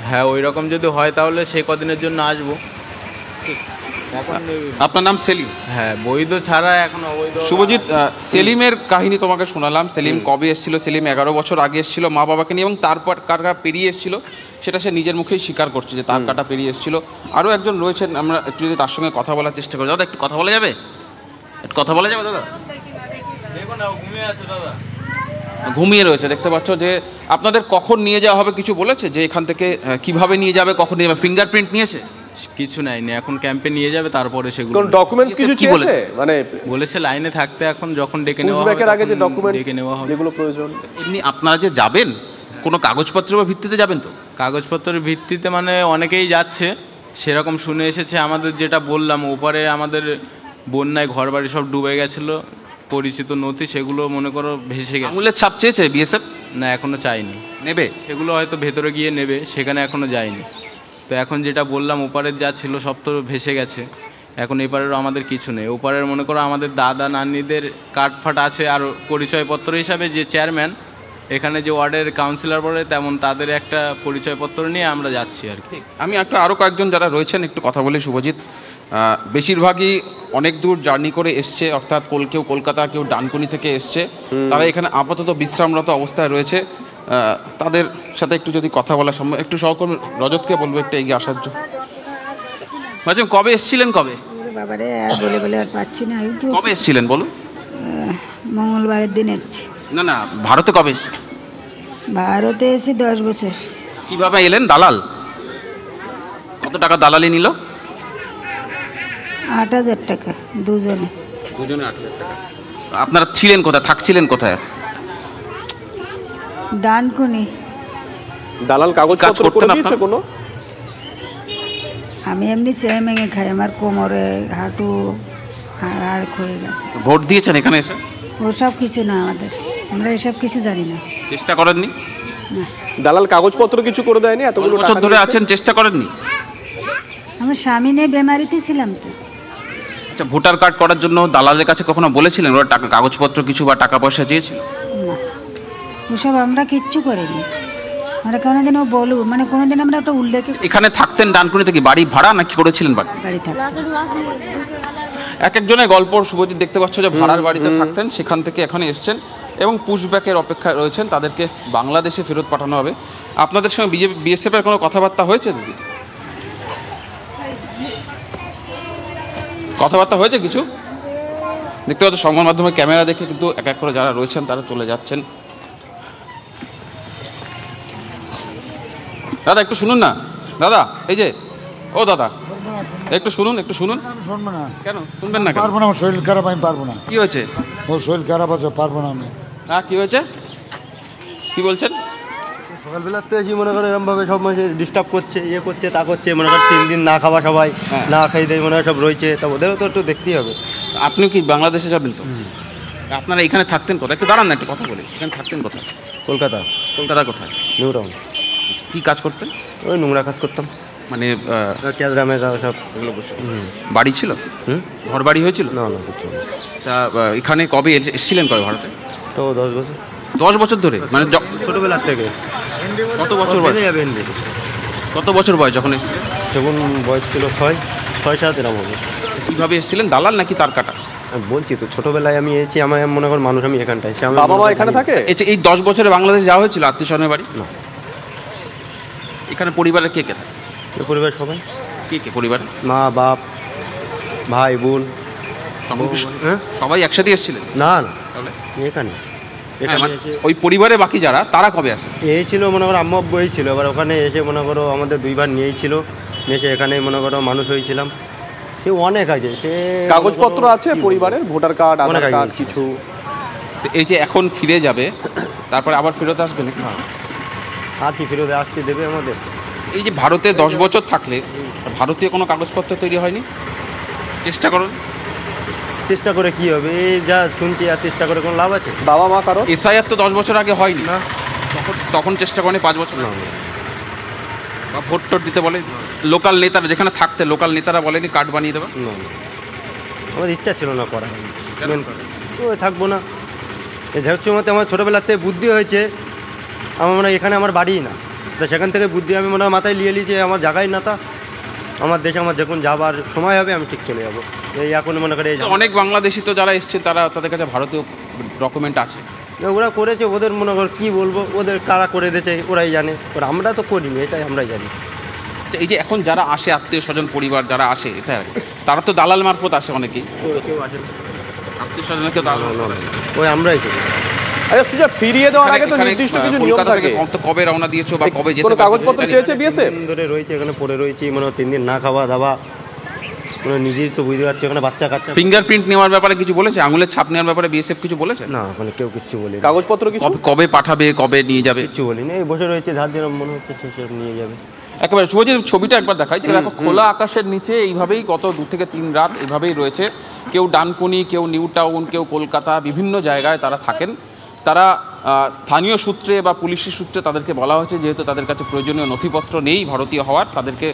হ্যাঁ, ওই রকম যদি হয় তাহলে সেই কদিনের জন্য আসবো। আপনার নাম সেলিম? হ্যাঁ, বৈধ ছাড়া এখন অবৈধ। শুভজিৎ, সেলিমের কাহিনী তোমাকে শোনালাম। সেলিম কবে এসেছিল? সেলিম 11 বছর আগে এসেছিল মা বাবাকে নিয়ে, এবং তারপর কাটা পেরিয়ে এসেছিল সেটা সে নিজের মুখেই স্বীকার করছে যে তার কাটা পেরিয়ে এসেছিল। আরও একজন রয়েছেন, আমরা একটু যদি তার সঙ্গে কথা বলার চেষ্টা করি। দাদা, একটু কথা বলা যাবে? দাদা ঘুমিয়ে রয়েছে, দেখতে পাচ্ছ। যে আপনাদের কখন নিয়ে যাওয়া হবে কিছু বলেছে? যে এখান থেকে কিভাবে নিয়ে যাবে, কখন নিয়ে যাবে? ফিঙ্গারপ্রিন্ট নিয়েছে? কিছু নেয়নি, এখন ক্যাম্পে নিয়ে যাবে, তারপরে সেগুলো। কোন ডকুমেন্টস কিছু চেয়েছে? মানে বলেছে লাইনে থাকতে, এখন যখন ডেকে নেওয়া হবে আগে যে ডকুমেন্টস ডেকে নেওয়া হবে যেগুলো প্রয়োজন। এমনি আপনারা যে যাবেন কোনো কাগজপত্রের ভিত্তিতে যাবেন তো? কাগজপত্রের ভিত্তিতে মানে অনেকেই যাচ্ছে, সেরকম শুনে এসেছে। আমাদের যেটা বললাম, ওপারে আমাদের বন্যায় ঘরবাড়ি সব ডুবে গেছিলো, পরিচিত নথি সেগুলো মনে করো ভেসে গেছে। আঙুলের ছাপ চেয়েছে বিএসএফ? না, এখনো চাইনি। নেবে? সেগুলো হয়তো ভেতরে গিয়ে নেবে, সেখানে এখনো যায়নি। তো এখন যেটা বললাম, ওপারের যা ছিল সব তো ভেসে গেছে। এখন এপারেরও আমাদের কিছু নেই। ওপারের মনে করো আমাদের দাদা নানিদের কার্ডফাট আছে, আর পরিচয়পত্র হিসাবে যে চেয়ারম্যান এখানে যে ওয়ার্ডের কাউন্সিলর পড়ে, তেমন তাদের একটা পরিচয়পত্র নিয়ে আমরা যাচ্ছি আর কি। আমি আরও কয়েকজন যারা রয়েছেন একটু কথা বলি। শুভজিৎ, বেশিরভাগই অনেক দূর জার্নি করে এসছে, অর্থাৎ কেউ কলকাতা, কেউ ডানকুনি থেকে এসছে। তারা এখানে আপাতত বিশ্রামরত অবস্থায় রয়েছে। তাদের সাথে একটু যদি কথা বলা সম্ভব, একটু সহকর্মী রজতকে বলবো একটু এগিয়ে আসার জন্য। বলছেন কবে এসেছিলেন? কবে? বাবারে বলে আর পাচ্ছি না। কবে এসেছিলেন বলুন? মঙ্গলবারের দিন এসেছি। না, ভারতে কবে এসেছেন? ভারতে এসে 10 বছর। কিভাবে এলেন? দালাল? কত টাকা দালালি নিল? 8,000 টাকা দুজনে। 8,000 টাকা। আপনারা ছিলেন কোথায়, থাকছিলেন কোথায়? ডানকুনি। দালাল কাগজপত্র করে দিয়েছে কোনো? আমি এমনি চেয়ে খাই, আমার কোমরে হাঁটু হাড় ক্ষয়ে গেছে। ভোট দিয়েছেন এখানে এসে? ওসব কিছু না, আমাদের আমরা এসব কিছু জানি না। চেষ্টা করেননি? দালাল কাগজপত্র কিছু করে দেয়নি? এতগুলো বছর ধরে আছেন, চেষ্টা করেননি? আমার স্বামী নিয়ে বেমারিতে ছিলাম তো। আচ্ছা, ভোটার কার্ড করার জন্য দালালের কাছে কখনো বলেছিলেন ওরা টাকা কাগজপত্র কিছু বা টাকা পয়সা চেয়েছিল? না, ওসব আমরা কিচ্ছু করিনি। আমরা কোনোদিনও বলবো মানে কোনোদিন আমরা একটা উল্লেখ। এখানে থাকতেন ডানকুনিতে কি বাড়ি ভাড়া নাকি করেছিলেন বাড়ি? বাড়ি থাকতেন। এক একজনের গল্প শুভজিৎ দেখতে পাচ্ছ যে ভাড়ার বাড়িতে থাকতেন, সেখান থেকে এখানে এসছেন এবং পুশব্যাকের অপেক্ষায় রয়েছেন, তাদেরকে বাংলাদেশে ফেরত পাঠানো হবে। আপনাদের সঙ্গে বিএসএফের কোনো কথাবার্তা হয়েছে দিদি? কথাবার্তা হয়েছে কিছু? দেখতে পাচ্ছ সংবাদ মাধ্যমে ক্যামেরা দেখে কিন্তু এক এক করে যারা রয়েছেন তারা চলে যাচ্ছেন। দাদা একটু শুনুন না, দাদা এই যে, ও দাদা একটু শুনুন, একটু শুনুন। শুনবো না কেন শুনবেন না? পারবো না, আমার শরীর খারাপ, আমি পারবো না। কি হয়েছে? ওর শরীর খারাপ আছে, পারবো না আমি। হ্যাঁ কি হয়েছে, কি বলছেন? সকালবেলার তো এসে মনে করো এরমভাবে সব মানুষ ডিস্টার্ব করছে, ইয়ে করছে, তা করছে, মনে করো 3 দিন না খাওয়া, সবাই না খাই দেয়, মনে হয় সব রয়েছে, তা ওদেরও তো একটু দেখতেই হবে। আপনিও কি বাংলাদেশে যাবেন তো? আপনারা এখানে থাকতেন কোথায়? একটু দাঁড়ান না, একটু কথা বলি। এখানে থাকতেন কোথায়? কলকাতা। কলকাতা কোথায়? New town. কী কাজ করতেন? ওই নোংরা কাজ করতাম, মানে গ্রামে সব এগুলো বসে। বাড়ি ছিল? ঘর বাড়ি হয়েছিল? না না কিছু। তা এখানে কবে এসেছিলেন, কবে ভারতে? তো 10 বছর। 10 বছর ধরে? মানে ছোটোবেলার থেকে। কত বছর বয়স? কত বছর বয়স যখন এসেছিলেন? যখন বয়স ছিল 6-7 এরকম হবে। কীভাবে এসেছিলেন, দালাল নাকি তার কাটা? বলছি তো ছোটোবেলায় আমি এসেছি, আমার মনে কর মানুষ আমি এখানটায়। বাবা মা এখানে থাকে? এই 10 বছরে বাংলাদেশ যাওয়া হয়েছিল আত্মীয় স্বজনের বাড়ি? না। এখানে পরিবারের কে কে থাকে? পরিবার সবাই। কে কে পরিবারে? মা, বাপ, ভাই, বোন। সবাই একসাথে এসেছিলেন? না না, এখানে ওই পরিবারে বাকি যারা, তারা কবে আসে? এই ছিল মনে করো আম্মা আব্বু ছিল, এবার ওখানে এসে মনে করো আমাদের 2 বার নিয়েছিল, এসে এখানে মনে করো মানুষ হয়েছিলাম। সে অনেক আছে, সে কাগজপত্র আছে পরিবারের, ভোটার কার্ড, আধার কার্ড কিছু। এই যে এখন ফিরে যাবে, তারপরে আবার ফেরত আসবে নাকি? আর কি ফেরত আসতে দেবে আমাদের? এই যে ভারতে 10 বছর থাকলে ভারতীয় কোনো কাগজপত্র তৈরি হয়নি? চেষ্টা করুন। চেষ্টা করে কি হবে? এই যা শুনছি, আর চেষ্টা করে কোনো লাভ আছে? বাবা মা কারো এসআইআর তো 10 বছর আগে হয়নি না, তখন চেষ্টা করেনি 5 বছর না? বা ভোট টোট দিতে বলে লোকাল নেতারা, যেখানে থাকতে লোকাল নেতারা বলেনি কার্ড বানিয়ে দেবে? না, আমার ইচ্ছা ছিল না করার, তো থাকবো না। এই হচ্ছে মতে আমার ছোটোবেলাতে বুদ্ধি হয়েছে, আমার মনে হয় এখানে আমার বাড়িই না, তো সেখান থেকে বুদ্ধি আমি মনে হয় মাথায় নিয়ে নিয়েছি, আমার জায়গায় না, তা আমার দেশে আমার যখন যাবার সময় হবে আমি ঠিক চলে যাবো। এই এখন মনে করে অনেক বাংলাদেশি তো যারা এসছে তারা, তাদের কাছে ভারতীয় ডকুমেন্ট আছে, ওরা করেছে, ওদের মনে কর কী বলবো, ওদের কারা করে দিয়েছে ওরাই জানে, ওরা আমরা তো করিনি, এটাই আমরাই জানি। এই যে এখন যারা আসে আত্মীয় স্বজন পরিবার যারা আসে স্যার, তারা তো দালাল মারফত আসে, অনেকেই কেউ আসে আত্মীয় স্বজনের কেউ দালাল, ওই আমরাই করি। আচ্ছা সুজা, ফিরিয়ে দেওয়ার আগে তো নির্দিষ্ট কিছু নিয়ম থাকে। কবে রওনা দিয়েছো বা কবে যেতে? কোনো কাগজপত্র চেয়েছে বিএসএফ? ধরে রয়েছে এখানে পড়ে রয়েছে, মনে হয় 3 দিন না খাওয়া দাওয়া, মানে নিজেই তো বুঝতে পারছি ওখানে বাচ্চা কাচ্চা। ফিঙ্গারপ্রিন্ট নেওয়ার ব্যাপারে কিছু বলেছে? আঙুলের ছাপ নেওয়ার ব্যাপারে বিএসএফ কিছু বলেছে? না, ওখানে কেউ কিচ্ছু বলেনি। কাগজপত্র কিছু কবে পাঠাবে, কবে নিয়ে যাবে? কিচ্ছু বলিনি, এই বসে রয়েছে, ধার যেরকম মনে হচ্ছে সেসব নিয়ে যাবে। একেবারে শুভজিৎ ছবিটা একবার দেখাই, যে দেখো খোলা আকাশের নিচে এইভাবেই গত 2 থেকে 3 রাত এইভাবেই রয়েছে। কেউ ডানকুনি, কেউ নিউ টাউন, কেউ কলকাতা, বিভিন্ন জায়গায় তারা থাকেন। তারা স্থানীয় সূত্রে বা পুলিশের সূত্রে তাদেরকে বলা হয়েছে যেহেতু তাদের কাছে প্রয়োজনীয় নথিপত্র নেই ভারতীয় হওয়ার, তাদেরকে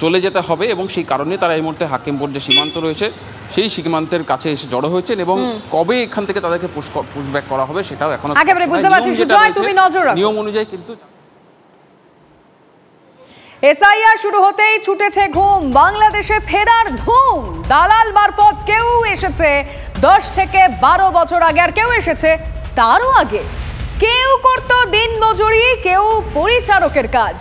চলে যেতে হবে, এবং সেই কারণে তারা এই মুহূর্তে হাকিমপুর যে সীমান্ত রয়েছে সেই সীমান্তের কাছে এসে জড়ো হয়েছেন, এবং কবে এখান থেকে তাদেরকে পুশব্যাক করা হবে সেটাও এখনো নিয়ম অনুযায়ী। কিন্তু এসআইআর শুরু হতেই ছুটেছে ঘুম, বাংলাদেশে ফেরার ধুম। দালাল মারফত কেউ এসেছে 10 থেকে 12 বছর আগে, আর কেউ এসেছে তারও আগে। কেউ করতো দিন মজুরি, কেউ পরিচারকের কাজ।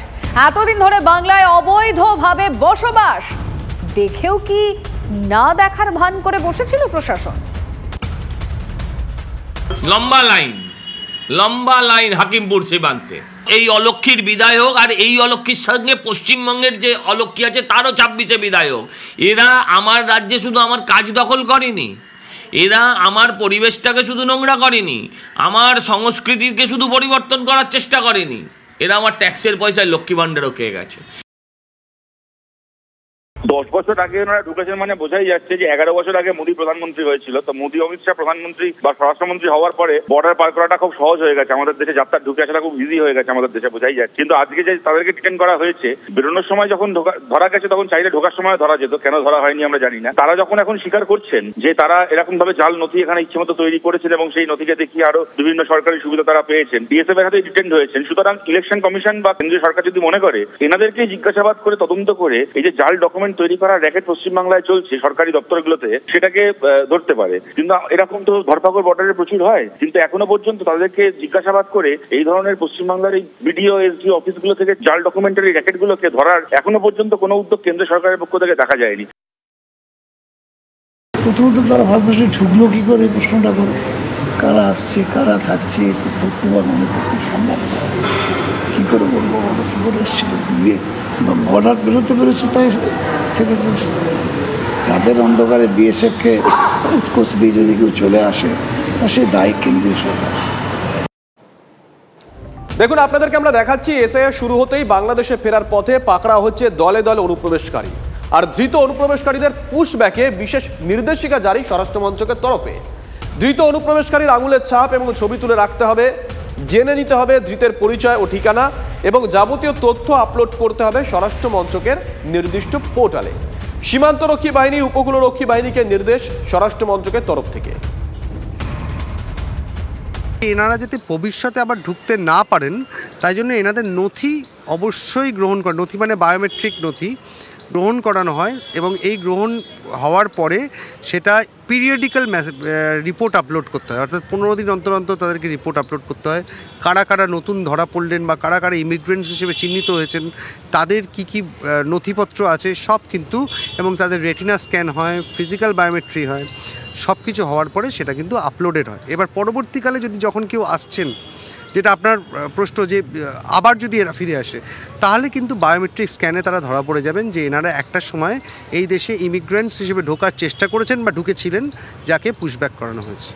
এতদিন ধরে বাংলায় অবৈধভাবে বসবাস দেখেও কি না দেখার ভান করে বসেছিল প্রশাসন? লম্বা লাইন হাকিমপুর সীমান্তে। এই অলক্ষীর বিদায় হোক, আর এই অলক্ষীর সঙ্গে পশ্চিমবঙ্গের যে অলক্ষী আছে তারও 26-এ বিদায় হোক। এরা আমার রাজ্যে শুধু আমার কাজ দখল করেনি, এরা আমার পরিবেশটাকে শুধু নোংরা করেনি, আমার সংস্কৃতিকে শুধু পরিবর্তন করার চেষ্টা করেনি, এরা আমার ট্যাক্সের পয়সায় লক্ষ্মী ভাণ্ডারও খেয়ে গেছে। 10 বছর আগে ওনারা ঢুকেছেন মানে বোঝাই যাচ্ছে যে 11 বছর আগে মোদী প্রধানমন্ত্রী হয়েছিল। তো মোদী অমিত শাহ প্রধানমন্ত্রী বা স্বরাষ্ট্রমন্ত্রী হওয়ার পরে বর্ডার পার করাটা খুব সহজ হয়ে গেছে, আমাদের দেশে যাত্রা ঢুকে আসাটা খুব ইজি হয়ে গেছে আমাদের দেশে, বোঝাই যাচ্ছে। কিন্তু আজকে যে তাদেরকে ডিটেন করা হয়েছে, বেরোনোর সময় যখন ধরা গেছে তখন চাইলে ঢোকার সময় ধরা যেত, কেন ধরা হয়নি আমরা জানি না। তারা যখন এখন স্বীকার করছেন যে তারা এরকম ভাবে জাল নথি এখানে ইচ্ছেমতো তৈরি করেছেন এবং সেই নথিকে দেখিয়ে আরো বিভিন্ন সরকারি সুবিধা তারা পেয়েছেন, বিএসএফ এর হাতে ডিটেন হয়েছেন। সুতরাং ইলেকশন কমিশন বা কেন্দ্রীয় সরকার যদি মনে করে এনাদেরকে জিজ্ঞাসাবাদ করে তদন্ত করে এই যে জাল ডকুমেন্ট তৈরি করার র্যাকেট পশ্চিমবাংলায় চলছে সরকারি দপ্তরগুলোতে, সেটাকে ধরতে পারে। কিন্তু এরকম তো ধরপাকড় বর্ডারে প্রচুর হয়, কিন্তু এখনো পর্যন্ত তাদেরকে জিজ্ঞাসাবাদ করে এই ধরনের পশ্চিমবাংলার এই বিডিও এসডি অফিসগুলো থেকে জাল ডকুমেন্টারি র্যাকেটগুলোকে ধরার এখনো পর্যন্ত কোনো উদ্যোগ কেন্দ্র সরকারের পক্ষ থেকে দেখা যায়নি। প্রথমত তারা ভারতবর্ষে ঢুকলো কি করে প্রশ্নটা করো, কারা আসছে কারা থাকছে তো ধরতে পারবো না, সম্ভব কি করে বলবো, বলো কি করে এসছিল, বর্ডার বেরোতে পেরেছে তাই থেকে রাতের অন্ধকারে বিএসএফকে উৎকোচ দিয়ে যদি কেউ চলে আসে তা সে দায়ী কেন্দ্রীয় সরকার। দেখুন, আপনাদেরকে আমরা দেখাচ্ছি এসআইআর শুরু হতেই বাংলাদেশে ফেরার পথে পাকড়া হচ্ছে দলে দলে অনুপ্রবেশকারী, আর ধৃত অনুপ্রবেশকারীদের পুশব্যাকে বিশেষ নির্দেশিকা জারি স্বরাষ্ট্র মন্ত্রকের তরফে। ধৃত অনুপ্রবেশকারীর আঙুলের ছাপ এবং ছবি তুলে রাখতে হবে, জেনে নিতে হবে ধৃতের পরিচয় ও ঠিকানা এবং যাবতীয় তথ্য আপলোড করতে হবে স্বরাষ্ট্র মন্ত্রকের নির্দিষ্ট পোর্টালে। সীমান্তরক্ষী বাহিনী, উপকূলরক্ষী বাহিনীকে নির্দেশ স্বরাষ্ট্র মন্ত্রকের তরফ থেকে। এনারা যাতে ভবিষ্যতে আবার ঢুকতে না পারেন তাই জন্য এনাদের নথি অবশ্যই গ্রহণ করে, নথি মানে বায়োমেট্রিক নথি গ্রহণ করানো হয় এবং এই গ্রহণ হওয়ার পরে সেটা পিরিয়ডিক্যাল রিপোর্ট আপলোড করতে হয়, অর্থাৎ 15 দিন অন্তর অন্তর তাদেরকে রিপোর্ট আপলোড করতে হয়। কারা কারা নতুন ধরা পড়লেন বা কারা কারা ইমিগ্রেন্টস হিসেবে চিহ্নিত হয়েছেন, তাদের কি কি নথিপত্র আছে সব কিন্তু, এবং তাদের রেটিনা স্ক্যান হয়, ফিজিক্যাল বায়োমেট্রি হয়, সব কিছু হওয়ার পরে সেটা কিন্তু আপলোডেড হয়। এবার পরবর্তীকালে যদি যখন কেউ আসছেন, যেটা আপনার প্রশ্ন যে আবার যদি এরা ফিরে আসে, তাহলে কিন্তু বায়োমেট্রিক স্ক্যানে তারা ধরা পড়ে যাবেন যে এনারা একটা সময় এই দেশে ইমিগ্রেন্টস হিসেবে ঢোকার চেষ্টা করেছেন বা ঢুকেছিলেন, যাকে পুশব্যাক করানো হয়েছে।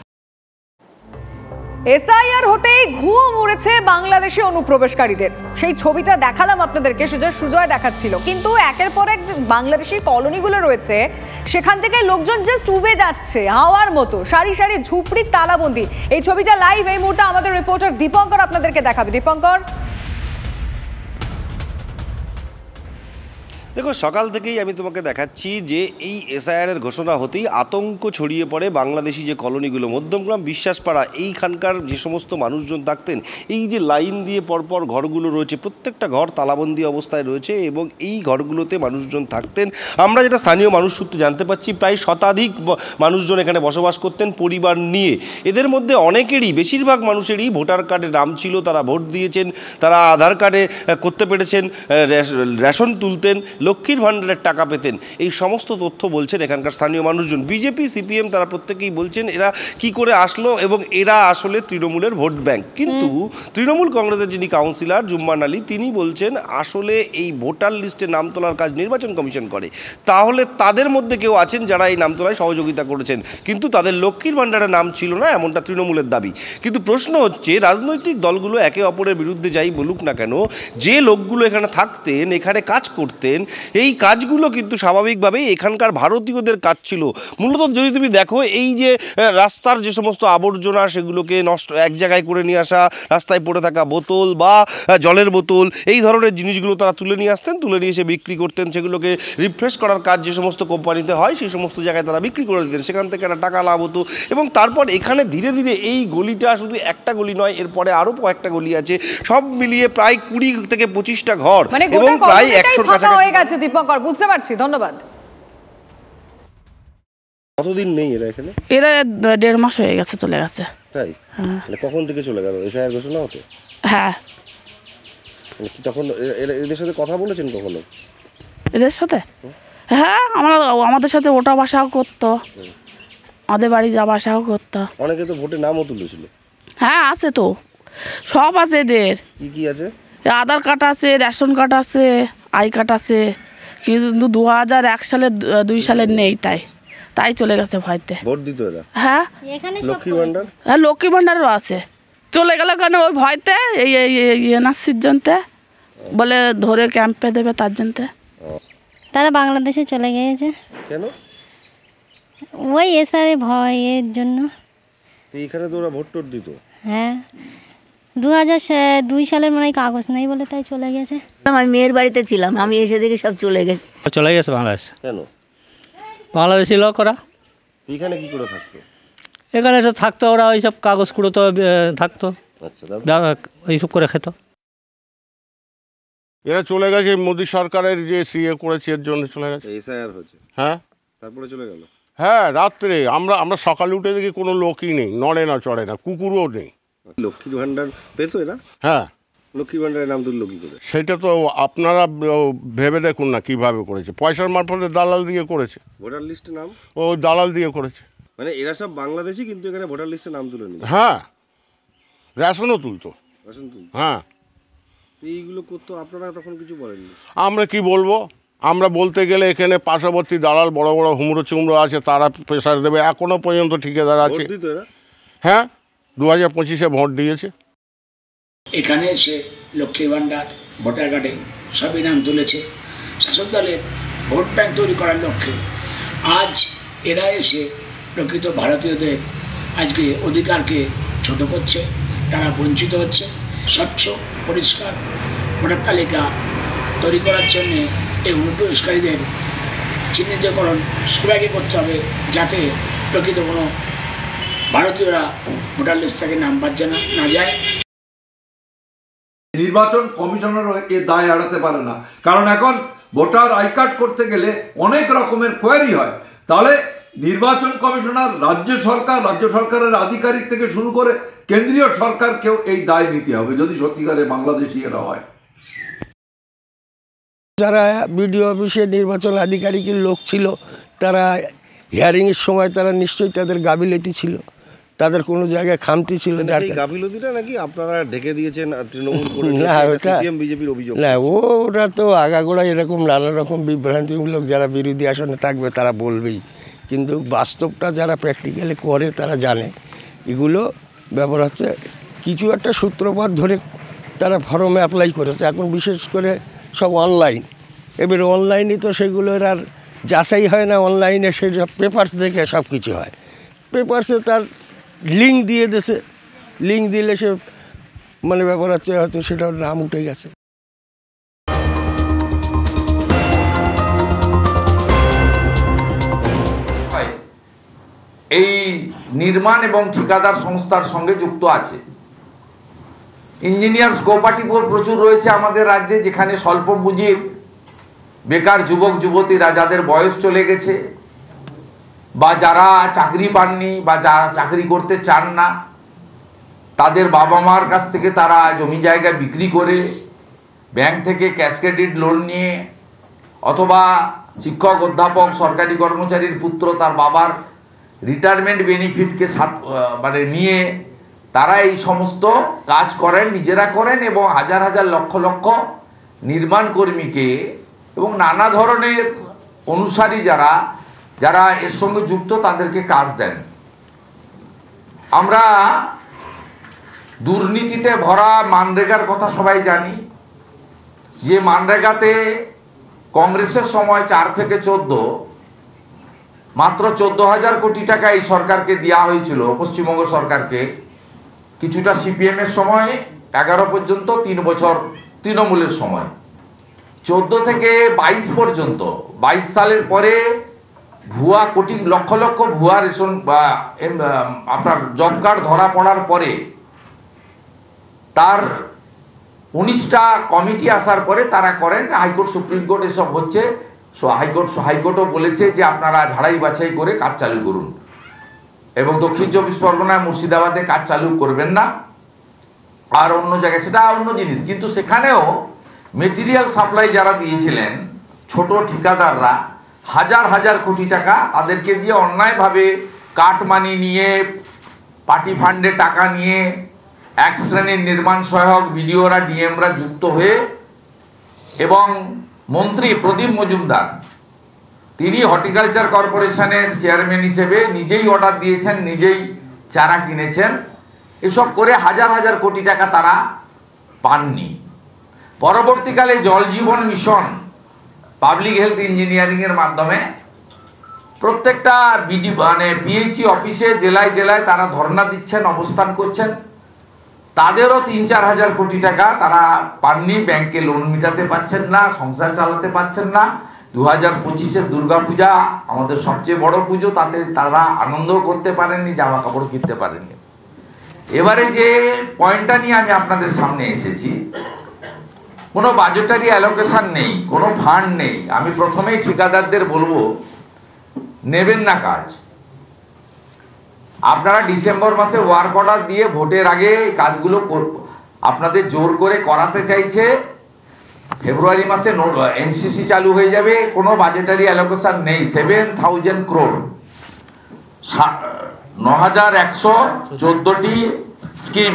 এসআইআর হতেই ঘুম উড়েছে বাংলাদেশি অনুপ্রবেশকারীদের। সেই ছবিটা দেখালাম আপনাদেরকে, সেটা সুজয় দেখাচ্ছিল। কিন্তু একের পর এক বাংলাদেশি কলোনিগুলো রয়েছে, সেখান থেকে লোকজন জাস্ট উবে যাচ্ছে হাওয়ার মতো, সারি সারি ঝুপড়ির তালাবন্দি। এই ছবিটা লাইভ এই মুহূর্তে আমাদের রিপোর্টার দীপঙ্কর আপনাদেরকে দেখাবে। দীপঙ্কর, দেখো, সকাল থেকেই আমি তোমাকে দেখাচ্ছি যে এই এসআইআরের ঘোষণা হতেই আতঙ্ক ছড়িয়ে পড়ে বাংলাদেশি যে কলোনিগুলো, মধ্যমগ্রাম, বিশ্বাসপাড়া, এইখানকার যে সমস্ত মানুষজন থাকতেন, এই যে লাইন দিয়ে পরপর ঘরগুলো রয়েছে, প্রত্যেকটা ঘর তালাবন্দি অবস্থায় রয়েছে এবং এই ঘরগুলোতে মানুষজন থাকতেন। আমরা যেটা স্থানীয় মানুষ সূত্রে জানতে পারছি, প্রায় শতাধিক মানুষজন এখানে বসবাস করতেন পরিবার নিয়ে। এদের মধ্যে অনেকেরই, বেশিরভাগ মানুষেরই ভোটার কার্ডে নাম ছিল, তারা ভোট দিয়েছেন, তারা আধার কার্ডে করতে পেরেছেন, রেশন তুলতেন, লক্ষ্মীর ভাণ্ডারের টাকা পেতেন। এই সমস্ত তথ্য বলছেন এখানকার স্থানীয় মানুষজন। বিজেপি, সিপিএম তারা প্রত্যেকেই বলছেন এরা কি করে আসলো এবং এরা আসলে তৃণমূলের ভোট ব্যাংক। কিন্তু তৃণমূল কংগ্রেসের যিনি কাউন্সিলর জুম্মান আলী, তিনি বলছেন আসলে এই ভোটার লিস্টে নাম তোলার কাজ নির্বাচন কমিশন করে, তাহলে তাদের মধ্যে কেউ আছেন যারা এই নাম তোলায় সহযোগিতা করেছেন, কিন্তু তাদের লক্ষ্মীর ভাণ্ডারে নাম ছিল না, এমনটা তৃণমূলের দাবি। কিন্তু প্রশ্ন হচ্ছে, রাজনৈতিক দলগুলো একে অপরের বিরুদ্ধে যাই বলুক না কেন, যে লোকগুলো এখানে থাকতেন, এখানে কাজ করতেন, এই কাজগুলো কিন্তু স্বাভাবিকভাবেই এখানকার ভারতীয়দের কাজ ছিল। মূলত যদি তুমি দেখো, এই যে রাস্তার যে সমস্ত আবর্জনা, সেগুলোকে নষ্ট এক জায়গায় করে নিয়ে আসা, রাস্তায় পড়ে থাকা বোতল বা জলের বোতল, এই ধরনের জিনিসগুলো তারা তুলে নিয়ে আসতেন, তুলে নিয়ে এসে বিক্রি করতেন। সেগুলোকে রিফ্রেশ করার কাজ যে সমস্ত কোম্পানিতে হয়, সেই সমস্ত জায়গায় তারা বিক্রি করে দিতেন, সেখান থেকে একটা টাকা লাভ হতো। এবং তারপর এখানে ধীরে ধীরে এই গলিটা শুধু একটা গলি নয়, এরপরে আরও কয়েকটা গলি আছে, সব মিলিয়ে প্রায় 20 থেকে 25টা ঘর এবং প্রায় 100 কাছাকাছি। দীপঙ্কর, বুঝতে পারছি, ধন্যবাদ। কতদিন নেই এরা এখানে? এরা 1.5 মাস হয়ে গেছে, চলে গেছে। তাই? কখন থেকে চলে গেল এসআইআর ঘোষণা হতে? হ্যাঁ। তখন এদের সাথে কথা বলেছেন কখনো? এদের সাথে? হ্যাঁ, আমাদের সাথে ওটা বাসাও করতো, আমাদের বাড়ি যাওয়া আসাও করতো। অনেকে তো ভোটে নামও তুলেছিল। হ্যাঁ, আছে তো, সব আছে এদের। কি কি আছে? আধার কার্ড আছে, রেশন কার্ড আছে, আই কার্ড আছে, কিন্তু 2001 সালে 2 সালের নেই, তাই তাই চলে গেছে ভয়তে। ভোট দিত এরা? হ্যাঁ, লক্ষ্মী ভান্ডার, হ্যাঁ লক্ষ্মী ভান্ডারও আছে। চলে গেল কেন? ওই ভয়তে, এই এনআরসির জন্যে বলে ধরে ক্যাম্পে দেবে তার জন্যে। তারা বাংলাদেশে চলে গিয়েছে। কেন? ওই এসআরের ভয়ের জন্য। এইখানে তো ওরা ভোট টোট দিত। হ্যাঁ, 2002 সালের মনে হয় কাগজ নেই বলে তাই চলে গেছে। আমি মেয়ের বাড়িতে ছিলাম, আমি এসে দেখে সব চলে গেছে। চলে গেছে বাংলাদেশ। কেন? বাংলাদেশি লোক ওরা। এইখানে কি করে থাকতো? এখানে তো থাকতো, ওরা ওই সব কাগজ কুড়োতো থাকতো, এইসব করে খেত। এরা চলে গেছে মোদী সরকারের যে সিএ করেছে এর জন্য চলে গেছে। এসআইআর হয়েছে, হ্যাঁ, তারপরে চলে গেল। হ্যাঁ, রাত্রে আমরা সকালে উঠে দেখি কোনো লোকই নেই, নড়ে না চড়ে না, কুকুরও নেই। লক্ষ্মী ভান্ডার পেতো এরা? হ্যাঁ। লক্ষ্মী ভান্ডারের নাম তুললো কি করে? সেটা তো আপনারা ভেবে দেখুন না কিভাবে করেছে। পয়সার মারফতে দালাল দিয়ে করেছে। ভোটার লিস্টে নাম ও দালাল দিয়ে করেছে। মানে এরা সব বাংলাদেশি, কিন্তু এখানে ভোটার লিস্টে নাম তুলে নিচ্ছে। হ্যাঁ, রেশনও তুলতো। রেশন তুলতো? হ্যাঁ। এইগুলো করতো, আপনারা তখন কিছু বলেননি? আমরা কি বলবো? আমরা বলতে গেলে এখানে পার্শ্ববর্তী দালাল বড় বড় হুমড়ো চুমড়ো আছে, তারা প্রেশার দেবে। এখনো পর্যন্ত ঠিকাদার আছে। হ্যাঁ, 2025-এ ভোট দিয়েছে। এখানে এসে লক্ষ্মীর ভান্ডার, ভোটার কার্ডে সবই নাম তুলেছে। শাসক দলের ভোট ব্যাংক তৈরি করার লক্ষ্যে আজ এরা এসে প্রকৃত ভারতীয়দের আজকে অধিকারকে ছোট করছে, তারা বঞ্চিত হচ্ছে। স্বচ্ছ পরিষ্কার ভোটার তালিকা তৈরি করার জন্যে এই অনুপ্রবেশকারীদের চিহ্নিতকরণ সবাইকে করতে হবে, যাতে প্রকৃত কোনো ভারতীয়রা ভোটার লিস্ট থেকে নাম বাদ না যায়। নির্বাচন কমিশনারও এ দায় এড়াতে পারে না, কারণ এখন ভোটার আই কার্ড করতে গেলে অনেক রকমের কোয়ারি হয়। তাহলে নির্বাচন কমিশনার, রাজ্য সরকারের আধিকারিক থেকে শুরু করে কেন্দ্রীয় সরকারকেও এই দায় নিতে হবে, যদি সত্যিকারে বাংলাদেশি এরা হয়। যারা বিডিও অফিসে নির্বাচন আধিকারিকের লোক ছিল, তারা হিয়ারিংয়ের সময় তারা নিশ্চয়ই তাদের গাফিলতি ছিল, তাদের কোনো জায়গায় খামতি ছিল। যার গাফিলতিটা নাকি আপনারা ঢেকে দিয়েছেন তৃণমূল করে? না, ওটা বিজেপির অভিযোগ না, ওটা তো আগাগোড়া এরকম নানা রকম বিভ্রান্তিমূলক যারা বিরোধী আসনে থাকবে তারা বলবেই, কিন্তু বাস্তবটা যারা প্র্যাকটিক্যালি করে তারা জানে এগুলো ব্যাপার হচ্ছে কিছু একটা সূত্রপাত ধরে তারা ফর্মে অ্যাপ্লাই করেছে। এখন বিশেষ করে সব অনলাইন, এবার অনলাইনে তো সেগুলোর আর যাচাই হয় না, অনলাইনে সেই সব পেপারস দেখে সব কিছু হয়। পেপারসে তার লিঙ্ক দিয়ে দেছে, লিঙ্ক দিলে সে মানে ব্যাপার হচ্ছে হয়তো সেটার নাম উঠে গেছে। এই নির্মাণ এবং ঠিকাদার সংস্থার সঙ্গে যুক্ত আছে। ইঞ্জিনিয়ার্স কোঅপারেটিভ প্রচুর রয়েছে আমাদের রাজ্যে, যেখানে স্বল্প পুঁজির বেকার যুবক যুবতীরা, যাদের বয়স চলে গেছে বা যারা চাকরি পাননি বা যারা চাকরি করতে চান না, তাদের বাবা মার কাছ থেকে তারা জমি জায়গা বিক্রি করে ব্যাংক থেকে ক্যাশ ক্রেডিট লোন নিয়ে, অথবা শিক্ষক অধ্যাপক সরকারি কর্মচারীর পুত্র তার বাবার রিটায়ারমেন্ট বেনিফিটকে মানে নিয়ে তারা এই সমস্ত কাজ করেন, নিজেরা করেন, এবং হাজার হাজার লক্ষ লক্ষ নির্মাণ কর্মীকে এবং নানা ধরনের অনুসারী যারা এর সঙ্গে যুক্ত তাদেরকে কাজ দেন। আমরা দুর্নীতিতে ভরা মানরেগার কথা সবাই জানি, যে মানরেগাতে কংগ্রেসের সময় 4 থেকে 14 মাত্র 14,000 কোটি টাকা এই সরকারকে দেওয়া হয়েছিল, পশ্চিমবঙ্গ সরকারকে। কিছুটা সিপিএম এর সময় 11 পর্যন্ত, 3 বছর তৃণমূলের সময়। 14 থেকে 22 পর্যন্ত, 22 সালের পরে ভুয়া কোটি লক্ষ লক্ষ ভুয়া রেশন বা আপনার জব কার্ড ধরা পড়ার পরে তার 19টা কমিটি আসার পরে তারা করেন। হাইকোর্ট, সুপ্রিম কোর্ট এসব হচ্ছে। হাইকোর্টও বলেছে যে আপনারা ঝাড়াই বাছাই করে কাজ চালু করুন, এবং দক্ষিণ 24 পরগনায় মুর্শিদাবাদে কাজ চালু করবেন না, আর অন্য জায়গায় সেটা অন্য জিনিস। কিন্তু সেখানেও মেটেরিয়াল সাপ্লাই যারা দিয়েছিলেন ছোট ঠিকাদাররা, হাজার হাজার কোটি টাকা তাদেরকে দিয়ে অন্যায়ভাবে কাটমানি নিয়ে, পার্টি ফান্ডে টাকা নিয়ে, এক শ্রেণীর নির্মাণ সহায়ক বিডিওরা, ডিএমরা যুক্ত হয়ে, এবং মন্ত্রী প্রদীপ মজুমদার তিনি হর্টিকালচার কর্পোরেশনের চেয়ারম্যান হিসেবে নিজেই অর্ডার দিয়েছেন, নিজেই চারা কিনেছেন, এসব করে হাজার হাজার কোটি টাকা তারা পাননি। পরবর্তীকালে জল জীবন মিশন পাবলিক হেলথ ইঞ্জিনিয়ারিং এর মাধ্যমে প্রত্যেকটা পিএইচই অফিসে জেলায় জেলায় তারা ধর্ণা দিচ্ছেন, অবস্থান করছেন, তাদেরও 3-4 হাজার কোটি টাকা তারা পাননি। ব্যাংকে লোন মেটাতে পারছেন না, সংসার চালাতে পারছেন না। 2025-এর দুর্গাপূজা আমাদের সবচেয়ে বড় পুজো, তাতে তারা আনন্দ করতে পারেননি, জামা কাপড় কিনতে পারেননি। এবারে যে পয়েন্টটা নিয়ে আমি আপনাদের সামনে এসেছি, কোনো বাজেটারি অ্যালোকেশন নেই, কোনো ফান্ড নেই। আমি প্রথমেই ঠিকাদারদের বলবো, নেবেন না কাজ। আপনারা ডিসেম্বর মাসে ওয়ার্ক অর্ডার দিয়ে ভোটের আগে কাজগুলো আপনাদের জোর করে করাতে চাইছে। ফেব্রুয়ারি মাসে এমসিসি চালু হয়ে যাবে, কোনো বাজেটারি অ্যালোকেশন নেই। 7,000 crore, 9,114টি স্কিম,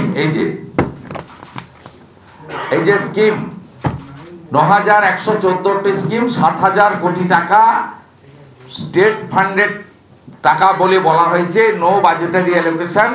এই যে স্কিম 9,114টি স্কিম, 7,000 কোটি টাকা স্টেট ফান্ডেড টাকা বলে বলা হয়েছে। No budgetary allocation,